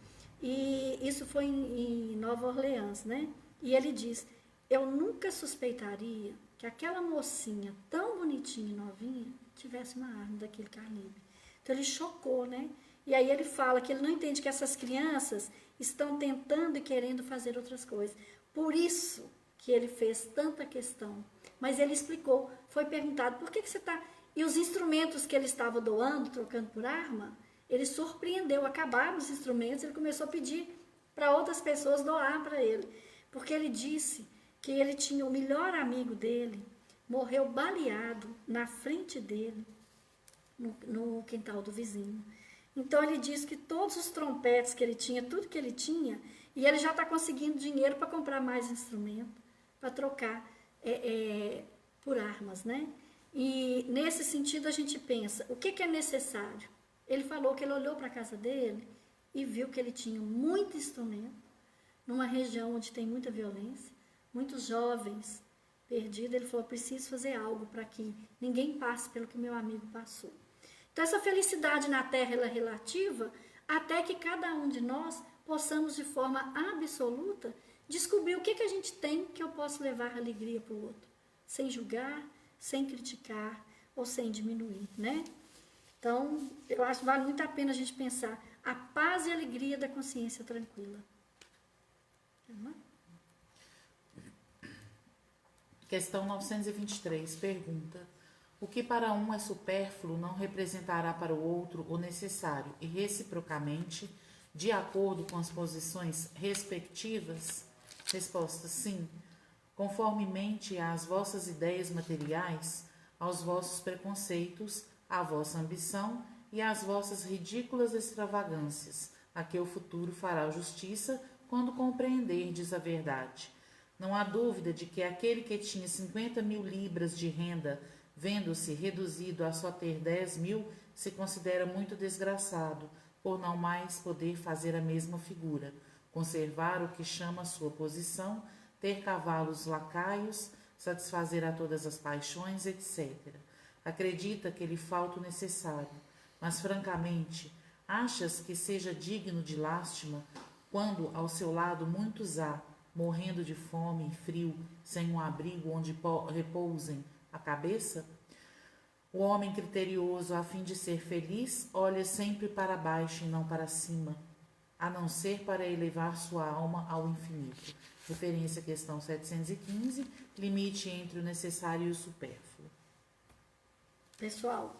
E isso foi em Nova Orleans, né? E ele diz, eu nunca suspeitaria que aquela mocinha tão bonitinha e novinha tivesse uma arma daquele calibre. Então ele chocou, né? E aí ele fala que ele não entende que essas crianças estão tentando e querendo fazer outras coisas. Por isso que ele fez tanta questão. Mas ele explicou, foi perguntado, por que você está... E os instrumentos que ele estava doando, trocando por arma, ele surpreendeu, acabaram os instrumentos, ele começou a pedir para outras pessoas doar para ele. Porque ele disse que ele tinha o melhor amigo dele, morreu baleado na frente dele, no quintal do vizinho. Então ele disse que todos os trompetes que ele tinha, tudo que ele tinha, e ele já está conseguindo dinheiro para comprar mais instrumento, para trocar por armas, né? E nesse sentido a gente pensa, o que é necessário? Ele falou que ele olhou para a casa dele e viu que ele tinha muito instrumento, numa região onde tem muita violência, muitos jovens perdidos. Ele falou, preciso fazer algo para que ninguém passe pelo que meu amigo passou. Então essa felicidade na Terra ela é relativa até que cada um de nós possamos de forma absoluta descobrir o que a gente tem que eu posso levar alegria para o outro, sem julgar, sem criticar ou sem diminuir, né? Então, eu acho que vale muito a pena a gente pensar a paz e a alegria da consciência tranquila. Questão 923, pergunta: o que para um é supérfluo não representará para o outro o necessário e reciprocamente, de acordo com as posições respectivas? Resposta: sim, conformemente às vossas ideias materiais, aos vossos preconceitos, à vossa ambição e às vossas ridículas extravagâncias, a que o futuro fará justiça quando compreenderdes a verdade. Não há dúvida de que aquele que tinha 50.000 libras de renda, vendo-se reduzido a só ter 10.000, se considera muito desgraçado, por não mais poder fazer a mesma figura, conservar o que chama sua posição, ter cavalos lacaios, satisfazer a todas as paixões, etc. Acredita que lhe falta o necessário, mas francamente, achas que seja digno de lástima quando ao seu lado muitos há, morrendo de fome e frio, sem um abrigo onde repousem a cabeça? O homem criterioso, a fim de ser feliz, olha sempre para baixo e não para cima, a não ser para elevar sua alma ao infinito. Referência à questão 715, limite entre o necessário e o supérfluo. Pessoal,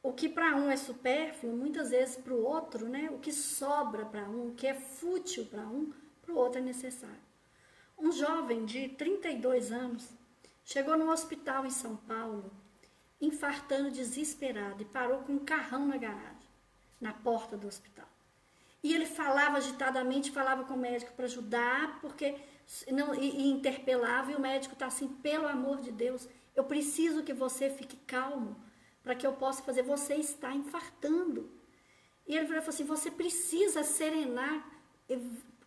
o que para um é supérfluo, muitas vezes para o outro, né? O que sobra para um, o que é fútil para um, para o outro é necessário. Um jovem de 32 anos chegou no hospital em São Paulo, infartando desesperado, e parou com um carrão na garagem, na porta do hospital. E ele falava agitadamente, falava com o médico para ajudar, porque não, e interpelava, e o médico está assim: pelo amor de Deus, eu preciso que você fique calmo, para que eu possa fazer, você está infartando. E ele falou assim: você precisa serenar,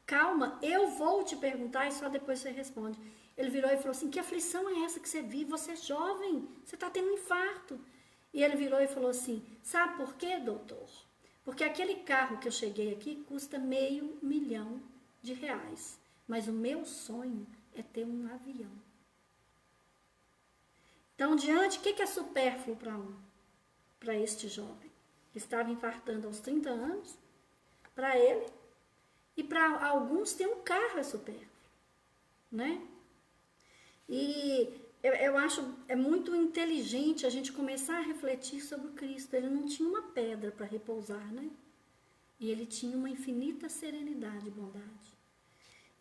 calma, eu vou te perguntar e só depois você responde. Ele virou e falou assim: que aflição é essa que você vive? Você é jovem, você está tendo um infarto. E ele virou e falou assim: sabe por quê, doutor? Porque aquele carro que eu cheguei aqui custa R$500 mil, mas o meu sonho é ter um avião. Então, diante, o que é supérfluo para um? Para este jovem, que estava infartando aos 30 anos, para ele, e para alguns ter um carro é supérfluo, né? E eu acho muito inteligente a gente começar a refletir sobre o Cristo. Ele não tinha uma pedra para repousar, né? E ele tinha uma infinita serenidade e bondade.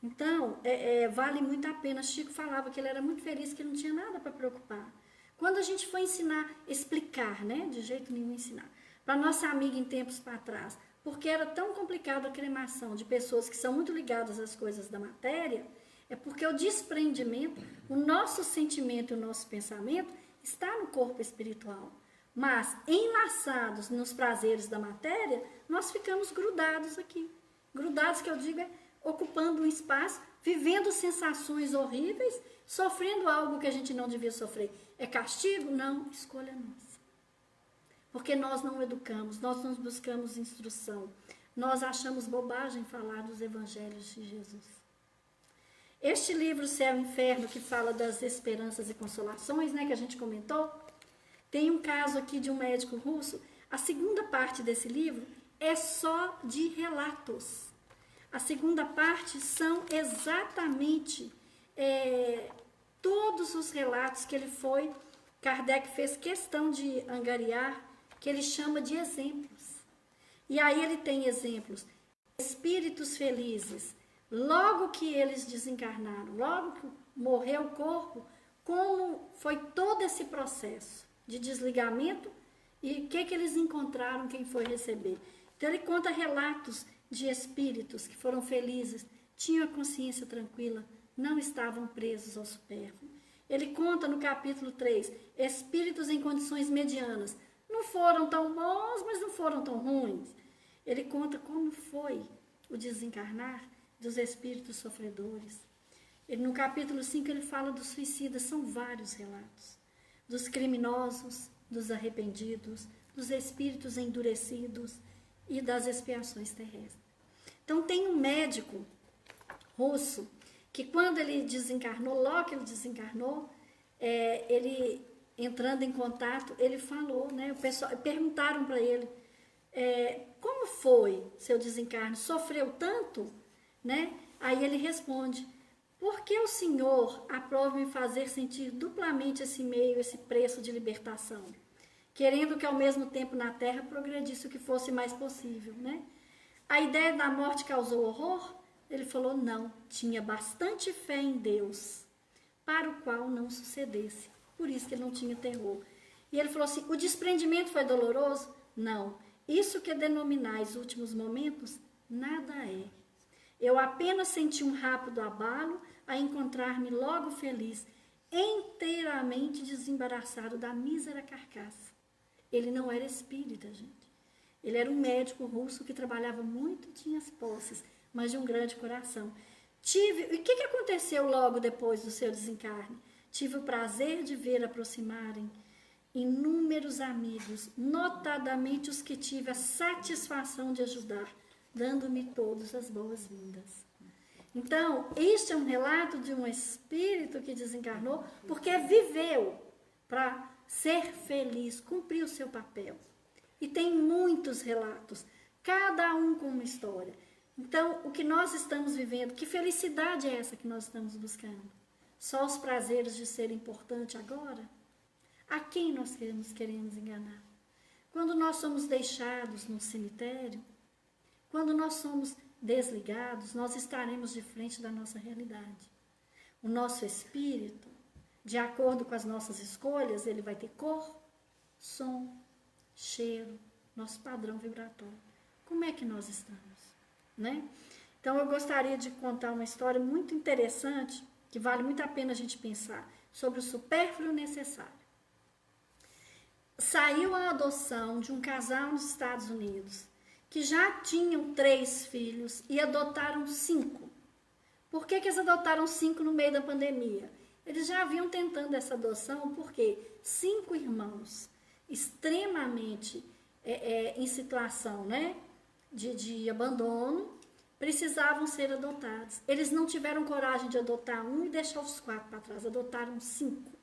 Então, vale muito a pena. Chico falava que ele era muito feliz, que ele não tinha nada para preocupar. Quando a gente foi ensinar, explicar, né? De jeito nenhum ensinar. Para nossa amiga em tempos para trás, porque era tão complicado a cremação de pessoas que são muito ligadas às coisas da matéria, é porque o desprendimento, o nosso sentimento e o nosso pensamento está no corpo espiritual. Mas, enlaçados nos prazeres da matéria, nós ficamos grudados aqui. Grudados, que eu digo, ocupando um espaço, vivendo sensações horríveis, sofrendo algo que a gente não devia sofrer. É castigo? Não, escolha nossa. Porque nós não educamos, nós não buscamos instrução. Nós achamos bobagem falar dos evangelhos de Jesus. Este livro, Céu e Inferno, que fala das esperanças e consolações, né, que a gente comentou, tem um caso aqui de um médico russo. A segunda parte desse livro é só de relatos. A segunda parte são exatamente todos os relatos que Kardec fez questão de angariar, que ele chama de exemplos. E aí ele tem exemplos, espíritos felizes, logo que eles desencarnaram, logo que morreu o corpo, como foi todo esse processo de desligamento e o que eles encontraram, quem foi receber. Então ele conta relatos de espíritos que foram felizes, tinham a consciência tranquila, não estavam presos ao supérfluo. Ele conta no capítulo 3, espíritos em condições medianas, não foram tão bons, mas não foram tão ruins. Ele conta como foi o desencarnar dos espíritos sofredores. No capítulo 5 ele fala dos suicidas, são vários relatos. Dos criminosos, dos arrependidos, dos espíritos endurecidos e das expiações terrestres. Então tem um médico russo que quando ele desencarnou, logo que ele desencarnou, ele entrando em contato, ele falou, né? O pessoal, perguntaram para ele, como foi seu desencarne? Sofreu tanto? né? Aí ele responde: por que o Senhor aprova me fazer sentir duplamente esse meio, esse preço de libertação? Querendo que ao mesmo tempo na terra progredisse o que fosse mais possível, né? A ideia da morte causou horror? Ele falou: não, tinha bastante fé em Deus, para o qual não sucedesse. Por isso que ele não tinha terror. E ele falou assim: o desprendimento foi doloroso? Não. Isso que denominais últimos momentos, nada é. Eu apenas senti um rápido abalo a encontrar-me logo feliz, inteiramente desembaraçado da mísera carcaça. Ele não era espírita, gente. Ele era um médico russo que trabalhava muito, tinha as posses, mas de um grande coração. E o que aconteceu logo depois do seu desencarne? Tive o prazer de ver aproximarem inúmeros amigos, notadamente os que tive a satisfação de ajudar, dando-me todas as boas-vindas. Então, este é um relato de um espírito que desencarnou porque viveu para ser feliz, cumprir o seu papel. E tem muitos relatos, cada um com uma história. Então, o que nós estamos vivendo, que felicidade é essa que nós estamos buscando? Só os prazeres de ser importante agora? A quem nós queremos enganar? Quando nós somos deixados no cemitério, quando nós somos desligados, nós estaremos de frente da nossa realidade. O nosso espírito, de acordo com as nossas escolhas, ele vai ter cor, som, cheiro, nosso padrão vibratório. Como é que nós estamos, né? Então, eu gostaria de contar uma história muito interessante, que vale muito a pena a gente pensar, sobre o supérfluo necessário. Saiu a adoção de um casal nos Estados Unidos, que já tinham 3 filhos e adotaram 5. Por que eles adotaram 5 no meio da pandemia? Eles já haviam tentando essa adoção porque 5 irmãos extremamente em situação, né, de abandono, precisavam ser adotados. Eles não tiveram coragem de adotar um e deixar os 4 para trás, adotaram 5.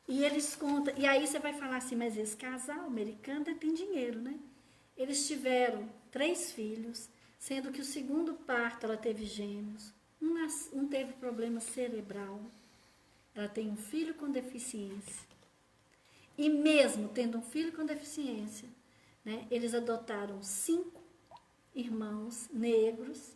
E eles contam, e aí você vai falar assim, mas esse casal americano tem dinheiro, né? Eles tiveram 3 filhos, sendo que o segundo parto ela teve gêmeos, um teve problema cerebral, ela tem um filho com deficiência. E mesmo tendo um filho com deficiência, né, eles adotaram 5 irmãos negros,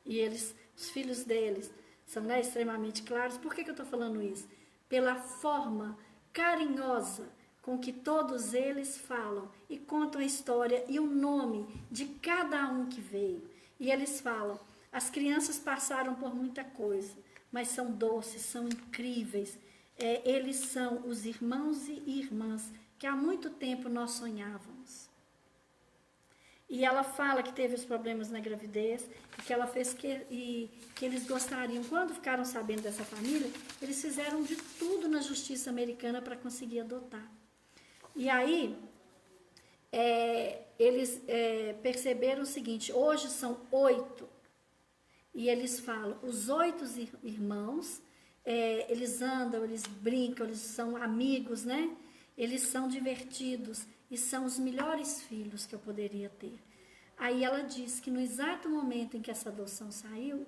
e os filhos deles são, né, extremamente claros. Por que eu estou falando isso? Pela forma carinhosa com que todos eles falam e contam a história e o nome de cada um que veio. E eles falam: as crianças passaram por muita coisa, mas são doces, são incríveis. Eles são os irmãos e irmãs que há muito tempo nós sonhávamos. E ela fala que teve os problemas na gravidez e que ela fez que eles gostariam, quando ficaram sabendo dessa família, eles fizeram de tudo na justiça americana para conseguir adotar. E aí, eles perceberam o seguinte: hoje são 8. E eles falam, os 8 irmãos, eles andam, eles brincam, eles são amigos, né? Eles são divertidos e são os melhores filhos que eu poderia ter. Aí ela diz que no exato momento em que essa adoção saiu,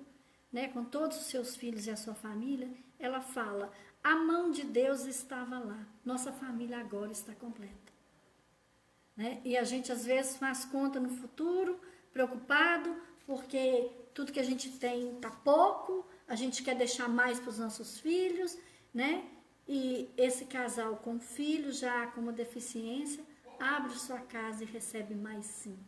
né, com todos os seus filhos e a sua família, ela fala: a mão de Deus estava lá, nossa família agora está completa. Né? E a gente às vezes faz conta no futuro, preocupado, porque tudo que a gente tem está pouco, a gente quer deixar mais para os nossos filhos, né? E esse casal com filho já com uma deficiência, abre sua casa e recebe mais 5.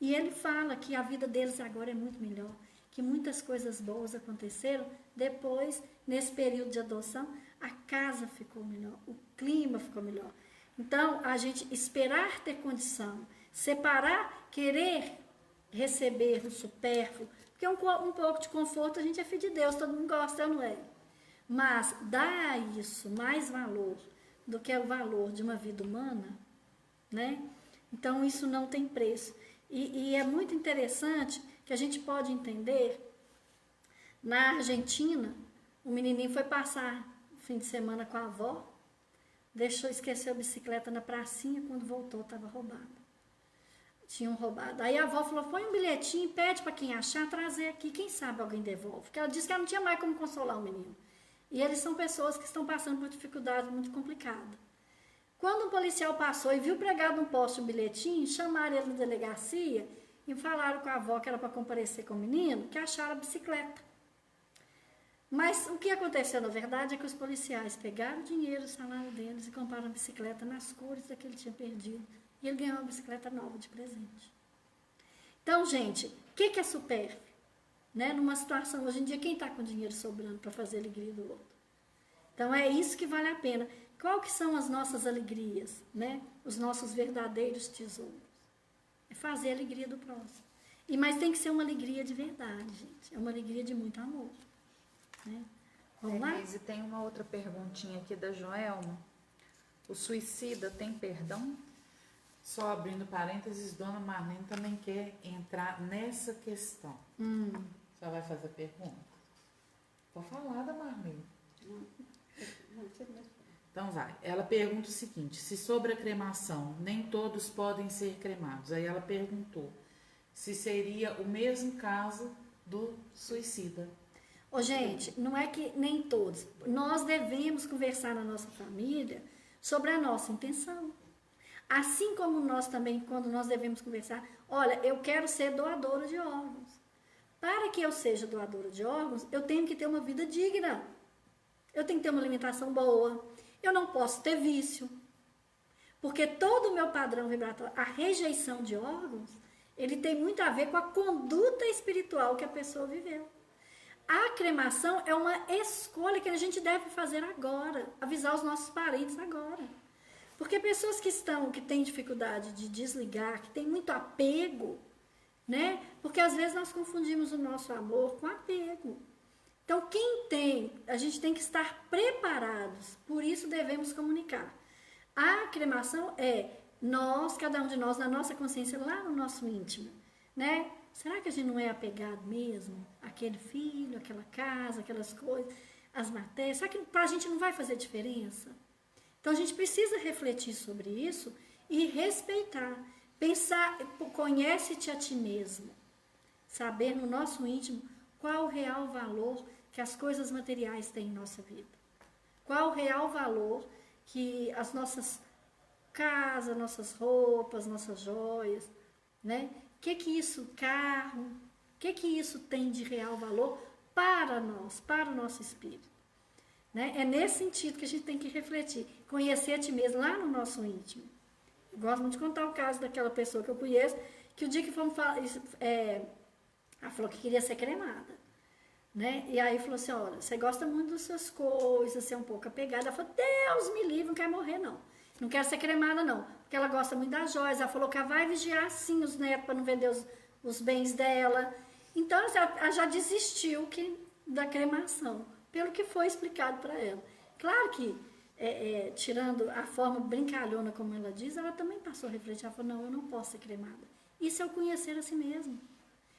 E ele fala que a vida deles agora é muito melhor, que muitas coisas boas aconteceram depois, nesse período de adoção, a casa ficou melhor, o clima ficou melhor. Então, a gente esperar ter condição, separar, querer receber o supérfluo, porque um pouco de conforto a gente é filho de Deus, todo mundo gosta, não é? Mas dá a isso mais valor do que o valor de uma vida humana, né? Então, isso não tem preço. E é muito interessante que a gente pode entender, na Argentina, o menininho foi passar o fim de semana com a avó, esqueceu a bicicleta na pracinha, quando voltou estava roubada. tinham roubado. Aí a avó falou, põe um bilhetinho, pede para quem achar, trazer aqui, quem sabe alguém devolve. Porque ela disse que ela não tinha mais como consolar o menino. E eles são pessoas que estão passando por dificuldade muito complicada. Quando um policial passou e viu pregado no poste um bilhetinho, chamaram ele na delegacia e falaram com a avó que era para comparecer com o menino, que acharam a bicicleta. Mas o que aconteceu, na verdade, é que os policiais pegaram o dinheiro, o salário deles e compraram a bicicleta nas cores da que ele tinha perdido. E ele ganhou uma bicicleta nova de presente. Então, gente, o que é supérfluo? Né? Numa situação, hoje em dia, quem está com dinheiro sobrando para fazer a alegria do outro? Então, é isso que vale a pena. Qual que são as nossas alegrias? Né? Os nossos verdadeiros tesouros. É fazer a alegria do próximo. Mas tem que ser uma alegria de verdade, gente. É uma alegria de muito amor. Né? Vamos lá? E tem uma outra perguntinha aqui da Joelma. O suicida tem perdão? Só abrindo parênteses, Dona Marlene também quer entrar nessa questão. Só vai fazer pergunta? Pode falar, Dona Marlene. Então vai. Ela pergunta o seguinte, se sobre a cremação nem todos podem ser cremados. Aí ela perguntou se seria o mesmo caso do suicida. Ô, gente, não é que nem todos. Nós devemos conversar na nossa família sobre a nossa intenção. Assim como nós também, quando nós devemos conversar, olha, eu quero ser doadora de órgãos. Para que eu seja doadora de órgãos, eu tenho que ter uma vida digna. Eu tenho que ter uma alimentação boa. Eu não posso ter vício. Porque todo o meu padrão vibratório, a rejeição de órgãos, ele tem muito a ver com a conduta espiritual que a pessoa viveu. A cremação é uma escolha que a gente deve fazer agora, avisar os nossos parentes agora. Porque pessoas que têm dificuldade de desligar, que têm muito apego, né? Porque às vezes nós confundimos o nosso amor com apego. Então, a gente tem que estar preparados, por isso devemos comunicar. A cremação é cada um de nós, na nossa consciência, lá no nosso íntimo, né? Será que a gente não é apegado mesmo? Aquele filho, aquela casa, aquelas coisas, as matérias, será que para a gente não vai fazer diferença? Então, a gente precisa refletir sobre isso e respeitar. Pensar, conhece-te a ti mesmo. Saber no nosso íntimo qual o real valor que as coisas materiais têm em nossa vida. Qual o real valor que as nossas casas, nossas roupas, nossas joias, né? O que isso, carro, o que isso tem de real valor para nós, para o nosso espírito? Né? É nesse sentido que a gente tem que refletir, conhecer a ti mesmo lá no nosso íntimo. Eu gosto muito de contar o caso daquela pessoa que eu conheço, que o dia que fomos falar, ela falou que queria ser cremada. Né? E aí falou assim, olha, você gosta muito das suas coisas, você é um pouco apegada. Ela falou, Deus me livre, não quer morrer não. Não quero ser cremada não, porque ela gosta muito das joias. Ela falou que ela vai vigiar sim os netos para não vender os bens dela. Então ela já desistiu da cremação, pelo que foi explicado para ela. Claro que, tirando a forma brincalhona, como ela diz, ela também passou a refletir. Ela falou, não, eu não posso ser cremada. Isso é o conhecer a si mesmo.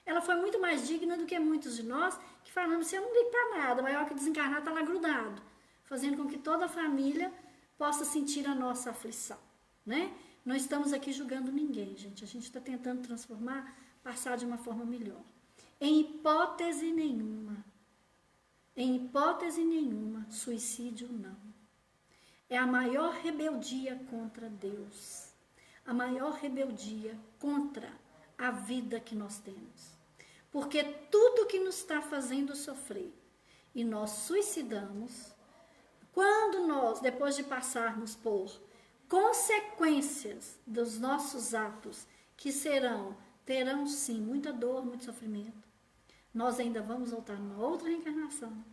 Ela foi muito mais digna do que muitos de nós que falamos, você não liga para nada, mas a hora que desencarnar está lá grudado, fazendo com que toda a família possa sentir a nossa aflição, né? Não estamos aqui julgando ninguém, gente. A gente está tentando transformar, passar de uma forma melhor. Em hipótese nenhuma, suicídio não. É a maior rebeldia contra Deus. A maior rebeldia contra a vida que nós temos. Porque tudo que nos está fazendo sofrer e nós suicidamos, quando nós, depois de passarmos por consequências dos nossos atos, que terão sim muita dor, muito sofrimento, nós ainda vamos voltar numa outra reencarnação,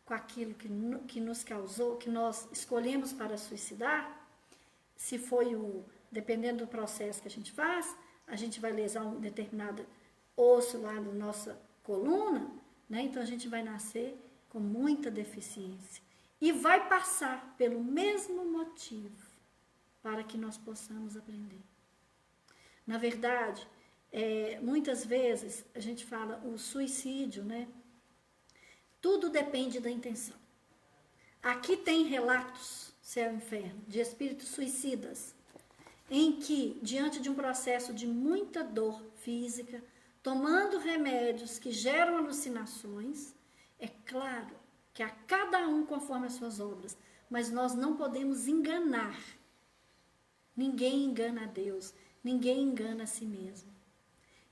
com aquilo que nos causou, que nós escolhemos para suicidar. Se foi dependendo do processo que a gente faz, a gente vai lesar um determinado osso lá na nossa coluna, né? Então a gente vai nascer com muita deficiência e vai passar pelo mesmo motivo para que nós possamos aprender. Na verdade, muitas vezes a gente fala o suicídio, né? Tudo depende da intenção. Aqui tem relatos, céu e inferno, de espíritos suicidas. em que, diante de um processo de muita dor física, tomando remédios que geram alucinações, é claro que a cada um conforme as suas obras, mas nós não podemos enganar. Ninguém engana a Deus, ninguém engana a si mesmo.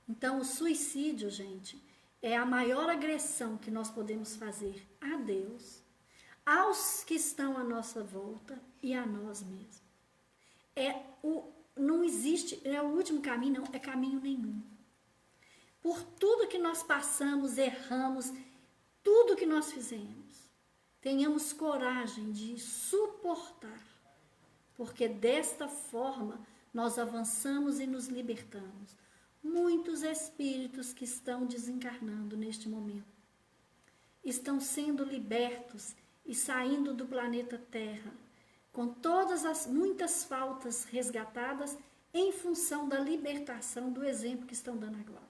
Então, o suicídio, gente, é a maior agressão que nós podemos fazer a Deus, aos que estão à nossa volta e a nós mesmos. Não existe, é o último caminho, não é caminho nenhum. Por tudo que nós passamos, erramos, tudo que nós fizemos, tenhamos coragem de suportar, porque desta forma nós avançamos e nos libertamos. Muitos espíritos que estão desencarnando neste momento estão sendo libertos e saindo do planeta Terra, com todas as muitas faltas resgatadas em função da libertação do exemplo que estão dando agora.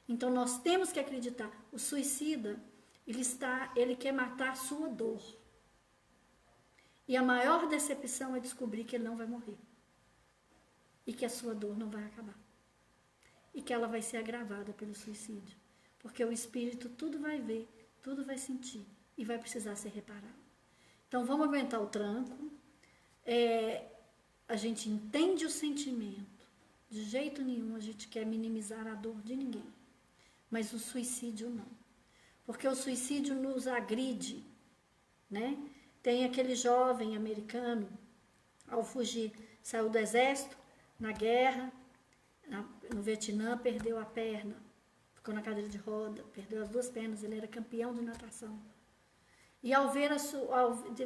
Então nós temos que acreditar, o suicida, ele quer matar a sua dor. E a maior decepção é descobrir que ele não vai morrer. E que a sua dor não vai acabar. E que ela vai ser agravada pelo suicídio. Porque o espírito tudo vai ver, tudo vai sentir e vai precisar ser reparado. Então vamos aguentar o tranco. A gente entende o sentimento. De jeito nenhum a gente quer minimizar a dor de ninguém. Mas o suicídio não. Porque o suicídio nos agride, né? Tem aquele jovem americano, ao fugir, saiu do exército, na guerra, no Vietnã, perdeu a perna, ficou na cadeira de roda, perdeu as 2 pernas, ele era campeão de natação. E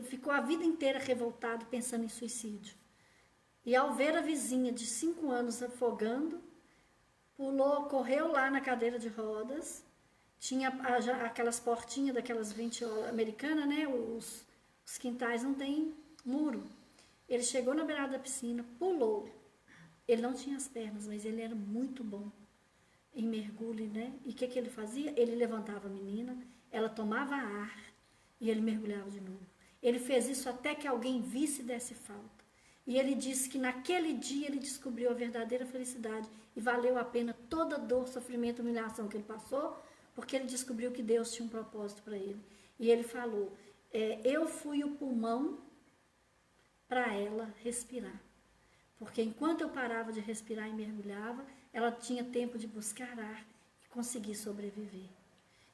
ficou a vida inteira revoltado, pensando em suicídio. E ao ver a vizinha de 5 anos afogando, correu lá na cadeira de rodas, tinha aquelas portinhas daquelas 20 americanas, né? Os quintais não tem muro. Ele chegou na beirada da piscina, pulou. Ele não tinha as pernas, mas ele era muito bom em mergulho, né? E o que ele fazia? Ele levantava a menina, ela tomava ar e ele mergulhava de novo. Ele fez isso até que alguém visse e desse falta. E ele disse que naquele dia ele descobriu a verdadeira felicidade e valeu a pena toda a dor, sofrimento, humilhação que ele passou, porque ele descobriu que Deus tinha um propósito para ele. E ele falou, eu fui o pulmão para ela respirar. Porque enquanto eu parava de respirar e mergulhava, ela tinha tempo de buscar ar e conseguir sobreviver.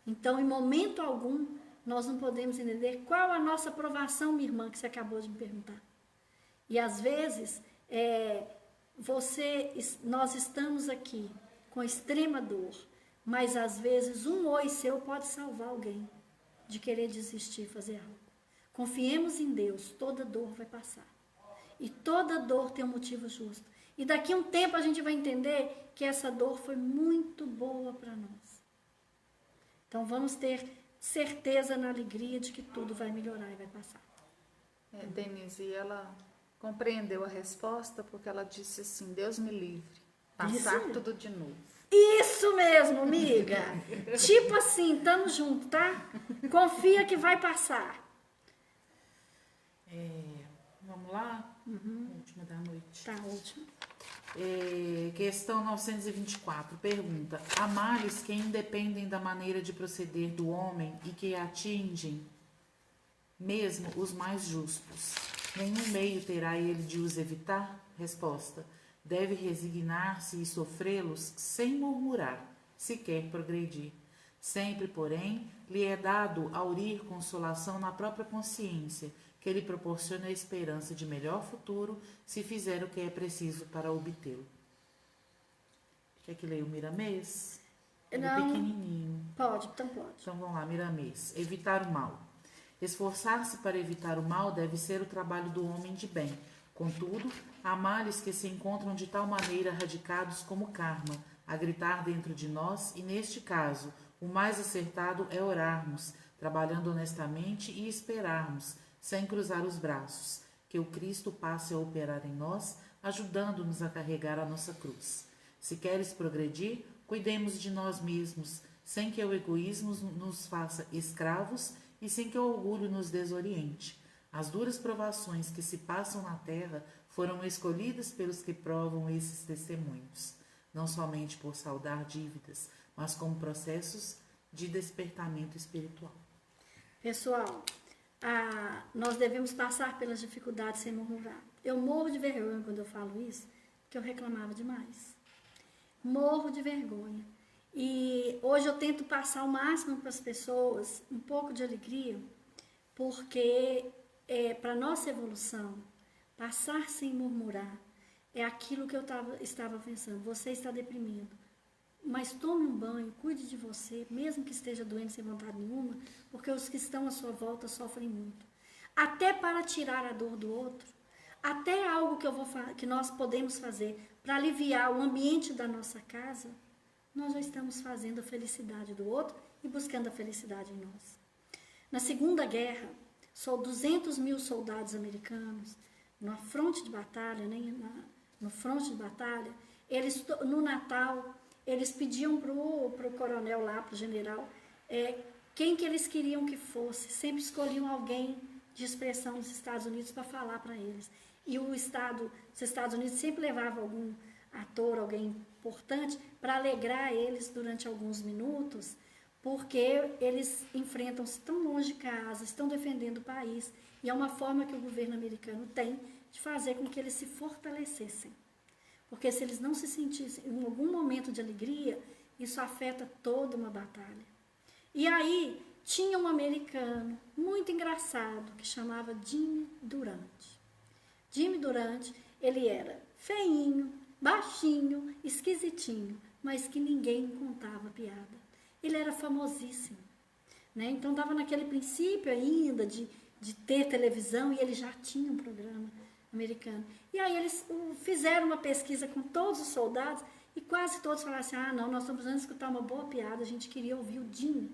Então, em momento algum, nós não podemos entender qual a nossa provação, minha irmã, que você acabou de me perguntar. E às vezes, nós estamos aqui com extrema dor, mas às vezes um oi seu pode salvar alguém de querer desistir e fazer algo. Confiemos em Deus, toda dor vai passar. E toda dor tem um motivo justo. E daqui a um tempo a gente vai entender que essa dor foi muito boa para nós. Então vamos ter certeza na alegria de que tudo vai melhorar e vai passar. Denise, e ela compreendeu a resposta porque ela disse assim, Deus me livre, passar tudo de novo. Isso mesmo, amiga. Tipo assim, tamo junto, tá? Confia que vai passar. Vamos lá? Última da noite. Tá, última. Questão 924. Pergunta. Há males que independem da maneira de proceder do homem e que atingem mesmo os mais justos. Nenhum meio terá ele de os evitar? Resposta. Deve resignar-se e sofrê-los sem murmurar, se quer progredir. Sempre, porém, lhe é dado aurir consolação na própria consciência, que lhe proporciona a esperança de melhor futuro, se fizer o que é preciso para obtê-lo. Quer que leia o Miramês? Ele é pequenininho. Pode, então pode. Então vamos lá, Miramês. Evitar o mal. Esforçar-se para evitar o mal deve ser o trabalho do homem de bem. Contudo, há males que se encontram de tal maneira radicados como karma, a gritar dentro de nós, e neste caso, o mais acertado é orarmos, trabalhando honestamente e esperarmos, sem cruzar os braços, que o Cristo passe a operar em nós, ajudando-nos a carregar a nossa cruz. Se queres progredir, cuidemos de nós mesmos, sem que o egoísmo nos faça escravos e sem que o orgulho nos desoriente. As duras provações que se passam na terra foram escolhidas pelos que provam esses testemunhos, não somente por saldar dívidas, mas como processos de despertamento espiritual. Pessoal, nós devemos passar pelas dificuldades sem murmurar. Eu morro de vergonha quando eu falo isso, porque eu reclamava demais. Morro de vergonha. E hoje eu tento passar o máximo para as pessoas um pouco de alegria, porque para a nossa evolução, passar sem murmurar é aquilo que eu estava pensando. Você está deprimido, mas tome um banho, cuide de você, mesmo que esteja doente sem vontade nenhuma, porque os que estão à sua volta sofrem muito. Até para tirar a dor do outro, até algo que nós podemos fazer para aliviar o ambiente da nossa casa, nós já estamos fazendo a felicidade do outro e buscando a felicidade em nós. Na Segunda Guerra, 200.000 soldados americanos, na fronte de batalha, no fronte de batalha, eles, no Natal, eles pediam para o coronel lá, para o general, quem que eles queriam que fosse. Sempre escolhiam alguém de expressão dos Estados Unidos para falar para eles. E os Estados Unidos sempre levavam algum ator, alguém importante, para alegrar eles durante alguns minutos, porque eles enfrentam-se tão longe de casa, estão defendendo o país, e é uma forma que o governo americano tem de fazer com que eles se fortalecessem. Porque se eles não se sentissem em algum momento de alegria, isso afeta toda uma batalha. E aí, tinha um americano muito engraçado, que chamava Jimmy Durante. Jimmy Durante, ele era feinho, baixinho, esquisitinho, mas que ninguém contava piada. Ele era famosíssimo, né? Então estava naquele princípio ainda de ter televisão, e ele já tinha um programa americano. E aí eles fizeram uma pesquisa com todos os soldados, e quase todos falaram assim: não, nós estamos precisando escutar uma boa piada, a gente queria ouvir o Jimmy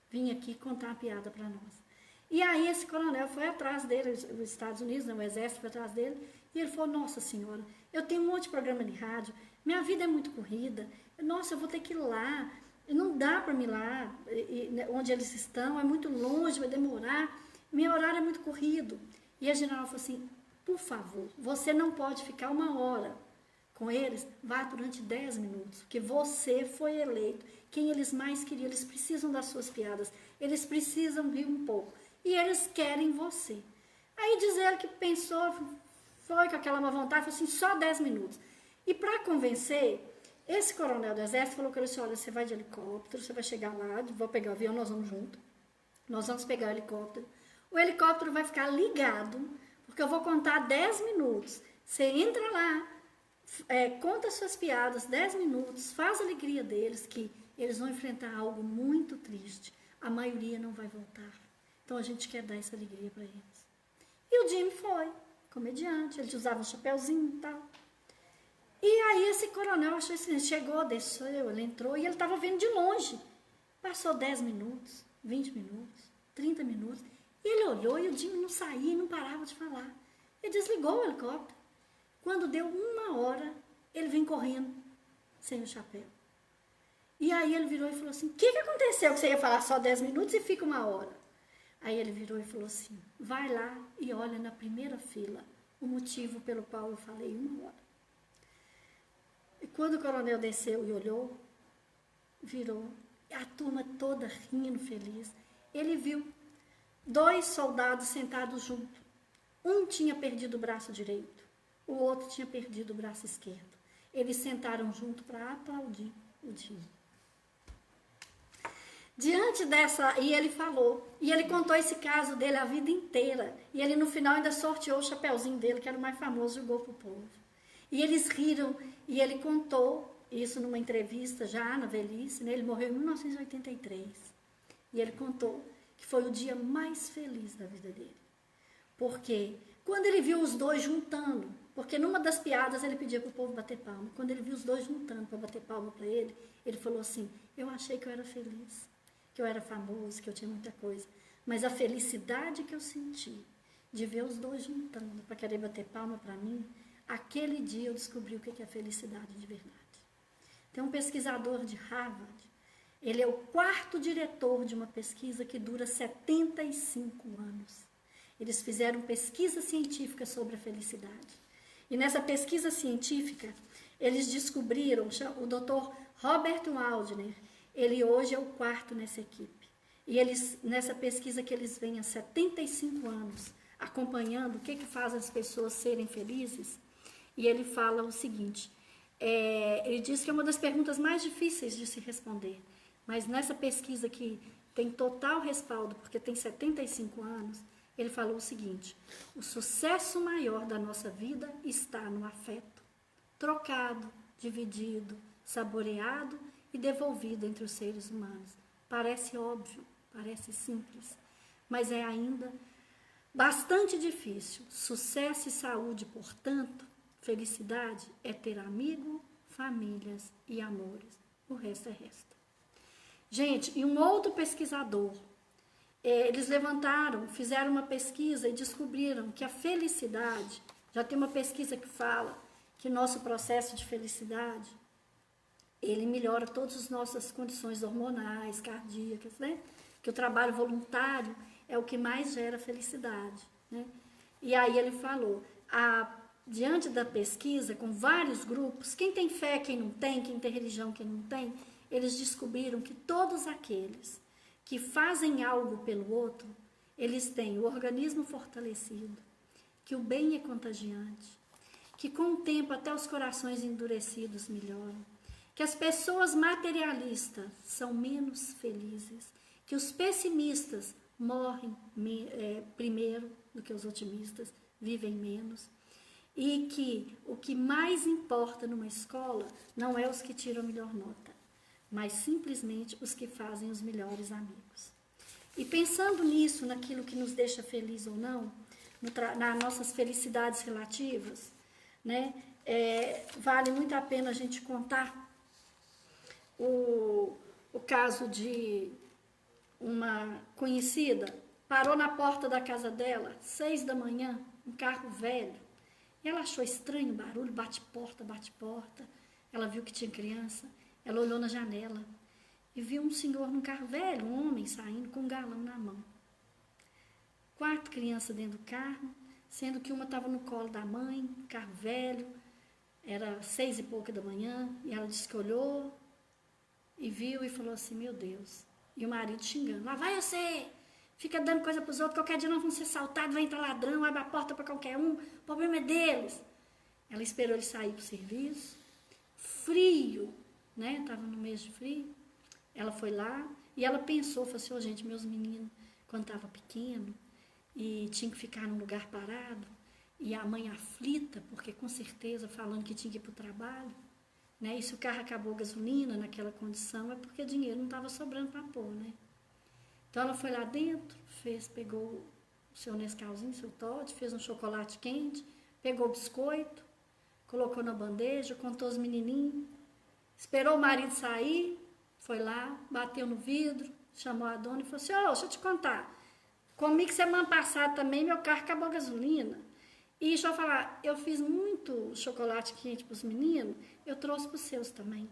vir aqui contar uma piada para nós. E aí esse coronel foi atrás dele, os Estados Unidos, o exército foi atrás dele, e ele falou: nossa senhora, eu tenho um monte de programa de rádio, minha vida é muito corrida, nossa, eu vou ter que ir lá, não dá para me ir lá, onde eles estão, é muito longe, vai demorar, meu horário é muito corrido. E a general falou assim: por favor, você não pode ficar 1 hora com eles, vá durante 10 minutos, porque você foi eleito, quem eles mais queriam, eles precisam das suas piadas, eles precisam rir um pouco, e eles querem você. Aí diz ele que pensou, foi com aquela má vontade, falou assim: só 10 minutos. E para convencer, esse coronel do exército falou com ele assim: olha, você vai de helicóptero, você vai chegar lá, vou pegar o avião, nós vamos junto, nós vamos pegar o helicóptero vai ficar ligado, porque eu vou contar 10 minutos, você entra lá, conta suas piadas, 10 minutos, faz a alegria deles, que eles vão enfrentar algo muito triste, a maioria não vai voltar, então a gente quer dar essa alegria para eles. E o Jimmy foi, comediante, ele usava um chapéuzinho e tal. E aí esse coronel achou assim, chegou, desceu, ele entrou, e ele estava vendo de longe. Passou 10 minutos, 20 minutos, 30 minutos, e ele olhou, e o Jimmy não saía, não parava de falar. Ele desligou o helicóptero. Quando deu 1 hora, ele vem correndo, sem o chapéu. E aí ele virou e falou assim: o que aconteceu que você ia falar só 10 minutos e fica 1 hora? Aí ele virou e falou assim: vai lá e olha na primeira fila o motivo pelo qual eu falei 1 hora. E quando o coronel desceu e olhou, virou, a turma toda rindo, feliz, ele viu 2 soldados sentados juntos. Um tinha perdido o braço direito, o outro tinha perdido o braço esquerdo. Eles sentaram junto para aplaudir o Jimmy. Diante dessa, e ele falou, e ele contou esse caso dele a vida inteira, e ele no final ainda sorteou o chapeuzinho dele, que era o mais famoso, jogou pro povo. E eles riram, e ele contou isso numa entrevista já na velhice, né? Ele morreu em 1983, e ele contou que foi o dia mais feliz da vida dele. Porque quando ele viu os 2 juntando, porque numa das piadas ele pedia para o povo bater palma, quando ele viu os 2 juntando para bater palma para ele, ele falou assim: eu achei que eu era feliz, que eu era famoso, que eu tinha muita coisa, mas a felicidade que eu senti de ver os 2 juntando para querer bater palma para mim, aquele dia eu descobri o que é felicidade de verdade. Tem um pesquisador de Harvard, ele é o 4º diretor de uma pesquisa que dura 75 anos. Eles fizeram pesquisa científica sobre a felicidade. E nessa pesquisa científica, eles descobriram, o Dr. Robert Waldner, ele hoje é o 4º nessa equipe. E eles, nessa pesquisa que eles vêm há 75 anos, acompanhando o que faz as pessoas serem felizes, e ele fala o seguinte, ele diz que é uma das perguntas mais difíceis de se responder, mas nessa pesquisa que tem total respaldo, porque tem 75 anos, ele falou o seguinte, o sucesso maior da nossa vida está no afeto, trocado, dividido, saboreado e devolvido entre os seres humanos. Parece óbvio, parece simples, mas é ainda bastante difícil. Sucesso e saúde, portanto, felicidade é ter amigo, famílias e amores. O resto é resto. Gente, e um outro pesquisador, eles levantaram, fizeram uma pesquisa e descobriram que a felicidade, já tem uma pesquisa que fala que nosso processo de felicidade, ele melhora todas as nossas condições hormonais, cardíacas, né? Que o trabalho voluntário é o que mais gera felicidade, né? E aí ele falou, diante da pesquisa, com vários grupos, quem tem fé, quem não tem, quem tem religião, quem não tem, eles descobriram que todos aqueles que fazem algo pelo outro, eles têm o organismo fortalecido, que o bem é contagiante, que com o tempo até os corações endurecidos melhoram, que as pessoas materialistas são menos felizes, que os pessimistas morrem primeiro do que os otimistas, vivem menos, e que o que mais importa numa escola não é os que tiram a melhor nota, mas simplesmente os que fazem os melhores amigos. E pensando nisso, naquilo que nos deixa feliz ou não, nas nossas felicidades relativas, né, vale muito a pena a gente contar o caso de uma conhecida, parou na porta da casa dela, 6 da manhã, um carro velho. Ela achou estranho o barulho, bate porta. Ela viu que tinha criança, ela olhou na janela e viu um senhor num carro velho, um homem saindo com um galão na mão. 4 crianças dentro do carro, sendo que uma estava no colo da mãe, carro velho, era 6 e pouca da manhã, e ela disse que olhou e viu e falou assim, meu Deus. E o marido xingando, lá vai você, fica dando coisa para os outros, qualquer dia nós vamos ser assaltados, vai entrar ladrão, abre a porta para qualquer um, o problema é deles. Ela esperou ele sair para o serviço, frio, né, estava no mês de frio, ela foi lá e ela pensou, falou assim, gente, meus meninos, quando estava pequeno, e tinha que ficar num lugar parado, e a mãe aflita, porque com certeza falando que tinha que ir para o trabalho, né? E se o carro acabou a gasolina naquela condição, é porque dinheiro não estava sobrando para pôr, né? Então ela foi lá dentro, pegou o seu Nescauzinho, seu Toddy, fez um chocolate quente, pegou o biscoito, colocou na bandeja, contou os menininhos, esperou o marido sair, foi lá, bateu no vidro, chamou a dona e falou assim, deixa eu te contar, comigo semana passada também meu carro acabou a gasolina. E deixa eu falar, eu fiz muito chocolate quente para os meninos, eu trouxe para os seus também.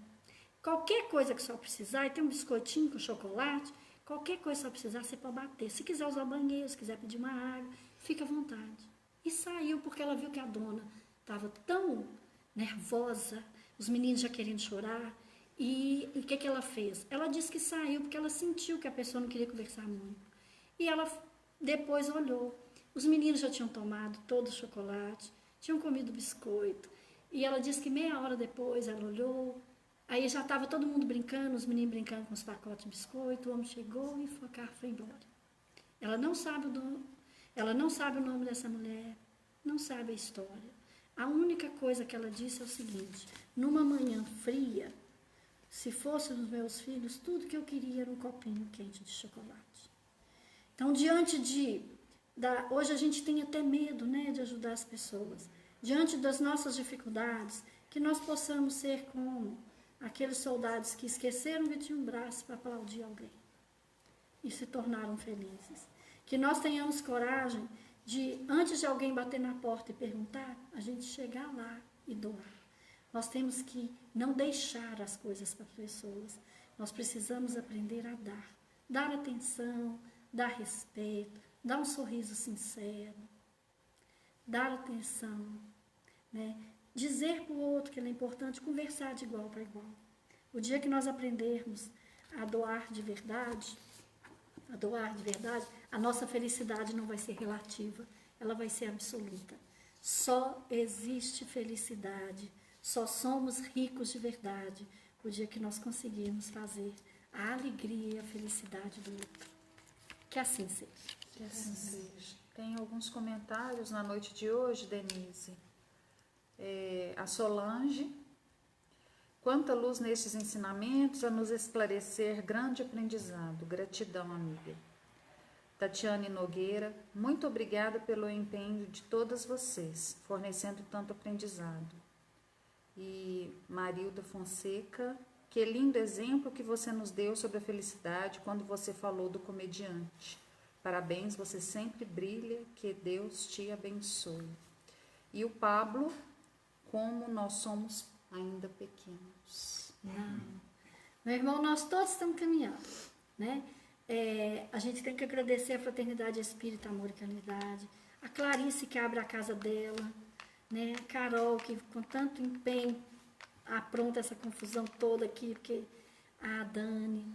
Qualquer coisa que só precisar, e tem um biscoitinho com chocolate, qualquer coisa que só precisar, você pode bater. Se quiser usar o banheiro, se quiser pedir uma água, fica à vontade. E saiu porque ela viu que a dona estava tão nervosa, os meninos já querendo chorar. E o que ela fez? Ela disse que saiu porque ela sentiu que a pessoa não queria conversar muito. E ela depois olhou. Os meninos já tinham tomado todo o chocolate, tinham comido biscoito. E ela disse que meia hora depois ela olhou, aí já estava todo mundo brincando, os meninos brincando com os pacotes de biscoito, o homem chegou e o carro foi embora. Ela não sabe o nome dessa mulher, não sabe a história. A única coisa que ela disse é o seguinte, numa manhã fria, se fossem os meus filhos, tudo que eu queria era um copinho quente de chocolate. Então, hoje a gente tem até medo, né, de ajudar as pessoas. Diante das nossas dificuldades, que nós possamos ser como aqueles soldados que esqueceram que tinham um braço para aplaudir alguém e se tornaram felizes. Que nós tenhamos coragem de, antes de alguém bater na porta e perguntar, a gente chegar lá e doar. Nós temos que não deixar as coisas para as pessoas. Nós precisamos aprender a dar. Dar atenção, dar respeito, dar um sorriso sincero, dar atenção, né? Dizer para o outro que ele é importante, conversar de igual para igual. O dia que nós aprendermos a doar de verdade, a nossa felicidade não vai ser relativa, ela vai ser absoluta. Só existe felicidade, só somos ricos de verdade o dia que nós conseguirmos fazer a alegria e a felicidade do outro. Que assim seja. Que assim seja. Tem alguns comentários na noite de hoje, Denise. A Solange: quanta luz nestes ensinamentos a nos esclarecer, grande aprendizado. Gratidão, amiga. Tatiane Nogueira: muito obrigada pelo empenho de todas vocês, fornecendo tanto aprendizado. E Marilda Fonseca: que lindo exemplo que você nos deu sobre a felicidade quando você falou do comediante. Parabéns, você sempre brilha, que Deus te abençoe. E o Pablo: como nós somos ainda pequenos. Não. Meu irmão, nós todos estamos caminhando, né? A gente tem que agradecer a Fraternidade Espírita, Amor e Caridade, a Clarice que abre a casa dela, né? A Carol que com tanto empenho apronta essa confusão toda aqui, porque a Dani,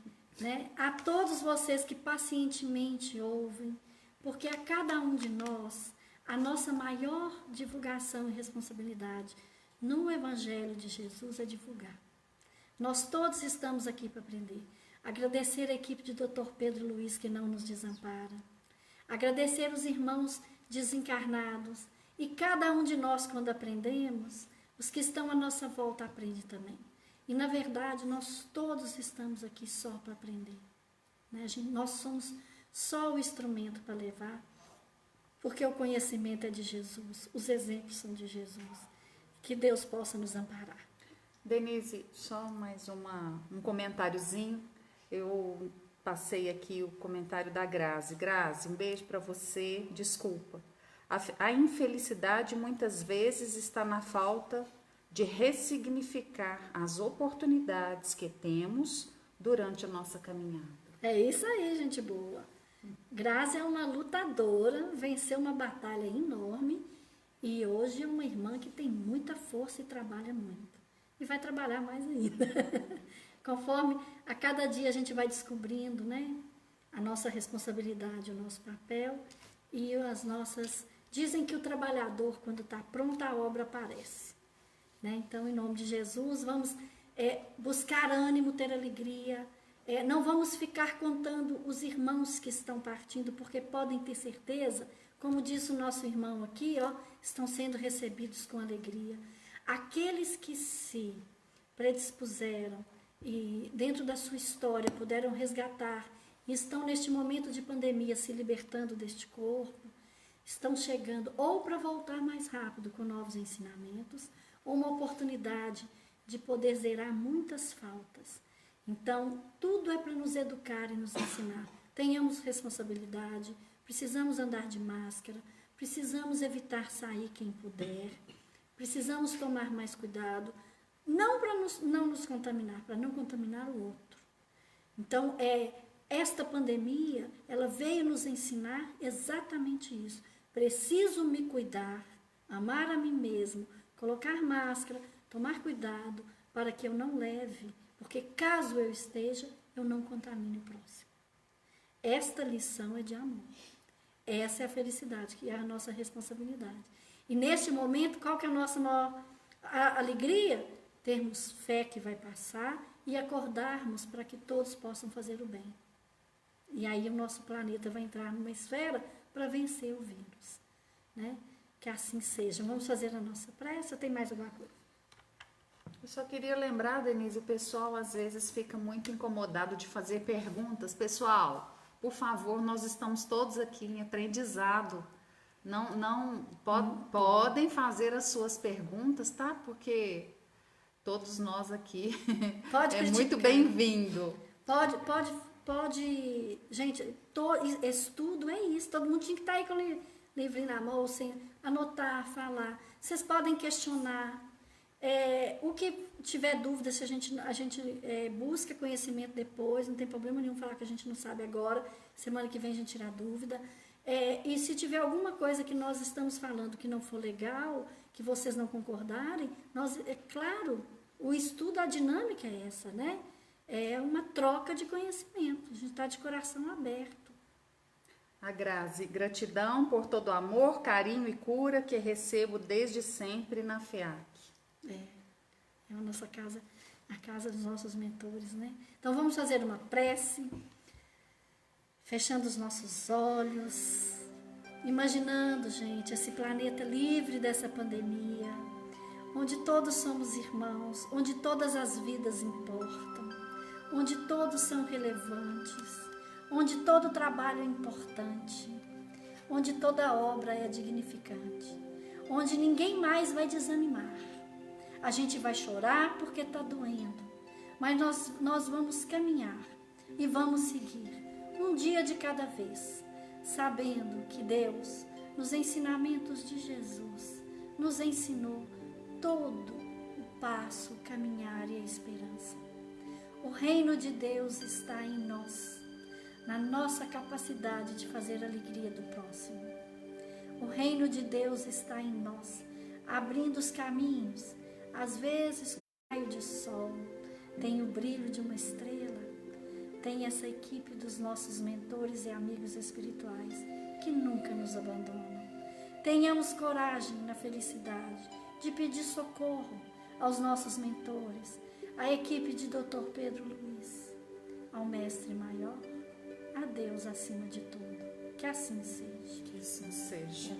né? A todos vocês que pacientemente ouvem, porque a cada um de nós, a nossa maior divulgação e responsabilidade no Evangelho de Jesus é divulgar. Nós todos estamos aqui para aprender. Agradecer a equipe de Dr. Pedro Luiz, que não nos desampara. Agradecer os irmãos desencarnados. E cada um de nós, quando aprendemos, os que estão à nossa volta aprendem também. E, na verdade, nós todos estamos aqui só para aprender. Né? Nós somos só o instrumento para levar, porque o conhecimento é de Jesus, os exemplos são de Jesus. Que Deus possa nos amparar. Denise, só mais um comentáriozinho. Eu passei aqui o comentário da Grazi. Grazi, um beijo para você. Desculpa. A infelicidade muitas vezes está na falta de ressignificar as oportunidades que temos durante a nossa caminhada. É isso aí, gente boa. Grazi é uma lutadora, venceu uma batalha enorme e hoje é uma irmã que tem muita força e trabalha muito. E vai trabalhar mais ainda. Conforme a cada dia a gente vai descobrindo, né, a nossa responsabilidade, o nosso papel e as nossas... Dizem que o trabalhador, quando está pronto, a obra aparece. Né? Então, em nome de Jesus, vamos buscar ânimo, ter alegria. Não vamos ficar contando os irmãos que estão partindo, porque podem ter certeza, como disse o nosso irmão aqui, estão sendo recebidos com alegria. Aqueles que se predispuseram e dentro da sua história puderam resgatar e estão neste momento de pandemia se libertando deste corpo, estão chegando ou para voltar mais rápido com novos ensinamentos, ou uma oportunidade de poder zerar muitas faltas. Então, tudo é para nos educar e nos ensinar. Tenhamos responsabilidade, precisamos andar de máscara, precisamos evitar sair quem puder, precisamos tomar mais cuidado, não para não nos contaminar, para não contaminar o outro. Então, esta pandemia, ela veio nos ensinar exatamente isso. Preciso me cuidar, amar a mim mesmo, colocar máscara, tomar cuidado para que eu não leve, porque caso eu esteja, eu não contamine o próximo. Esta lição é de amor. Essa é a felicidade, que é a nossa responsabilidade. E neste momento, qual que é a nossa maior alegria? Termos fé que vai passar e acordarmos para que todos possam fazer o bem. E aí o nosso planeta vai entrar numa esfera para vencer o vírus. Né? Que assim seja. Vamos fazer a nossa prece ou tem mais alguma coisa? Eu só queria lembrar, Denise, o pessoal às vezes fica muito incomodado de fazer perguntas. Pessoal, por favor, nós estamos todos aqui em aprendizado. Podem fazer as suas perguntas, tá? Porque todos nós aqui é muito bem-vindo. Pode, gente, estudo é isso, todo mundo tinha que estar aí com o livrinho na mão, sem anotar, falar. Vocês podem questionar. O que tiver dúvida, se a gente busca conhecimento depois, não tem problema nenhum falar que a gente não sabe agora, semana que vem a gente tira dúvida. E se tiver alguma coisa que nós estamos falando que não for legal, que vocês não concordarem, é claro, o estudo, a dinâmica é essa, né? É uma troca de conhecimento, a gente está de coração aberto. A Grazi, gratidão por todo o amor, carinho e cura que recebo desde sempre na FEAC. É a nossa casa, a casa dos nossos mentores, né? Então vamos fazer uma prece, fechando os nossos olhos, imaginando, gente, esse planeta livre dessa pandemia, onde todos somos irmãos, onde todas as vidas importam, onde todos são relevantes, onde todo trabalho é importante, onde toda obra é dignificante, onde ninguém mais vai desanimar. A gente vai chorar porque está doendo, mas nós vamos caminhar e vamos seguir um dia de cada vez, sabendo que Deus, nos ensinamentos de Jesus, nos ensinou todo o passo, o caminhar e a esperança. O reino de Deus está em nós, na nossa capacidade de fazer a alegria do próximo. O reino de Deus está em nós, abrindo os caminhos, às vezes com raio de sol, tem o brilho de uma estrela, tem essa equipe dos nossos mentores e amigos espirituais que nunca nos abandonam. Tenhamos coragem na felicidade de pedir socorro aos nossos mentores, à equipe de Dr. Pedro Luiz, ao Mestre Maior, a Deus acima de tudo. Que assim seja. Que assim seja.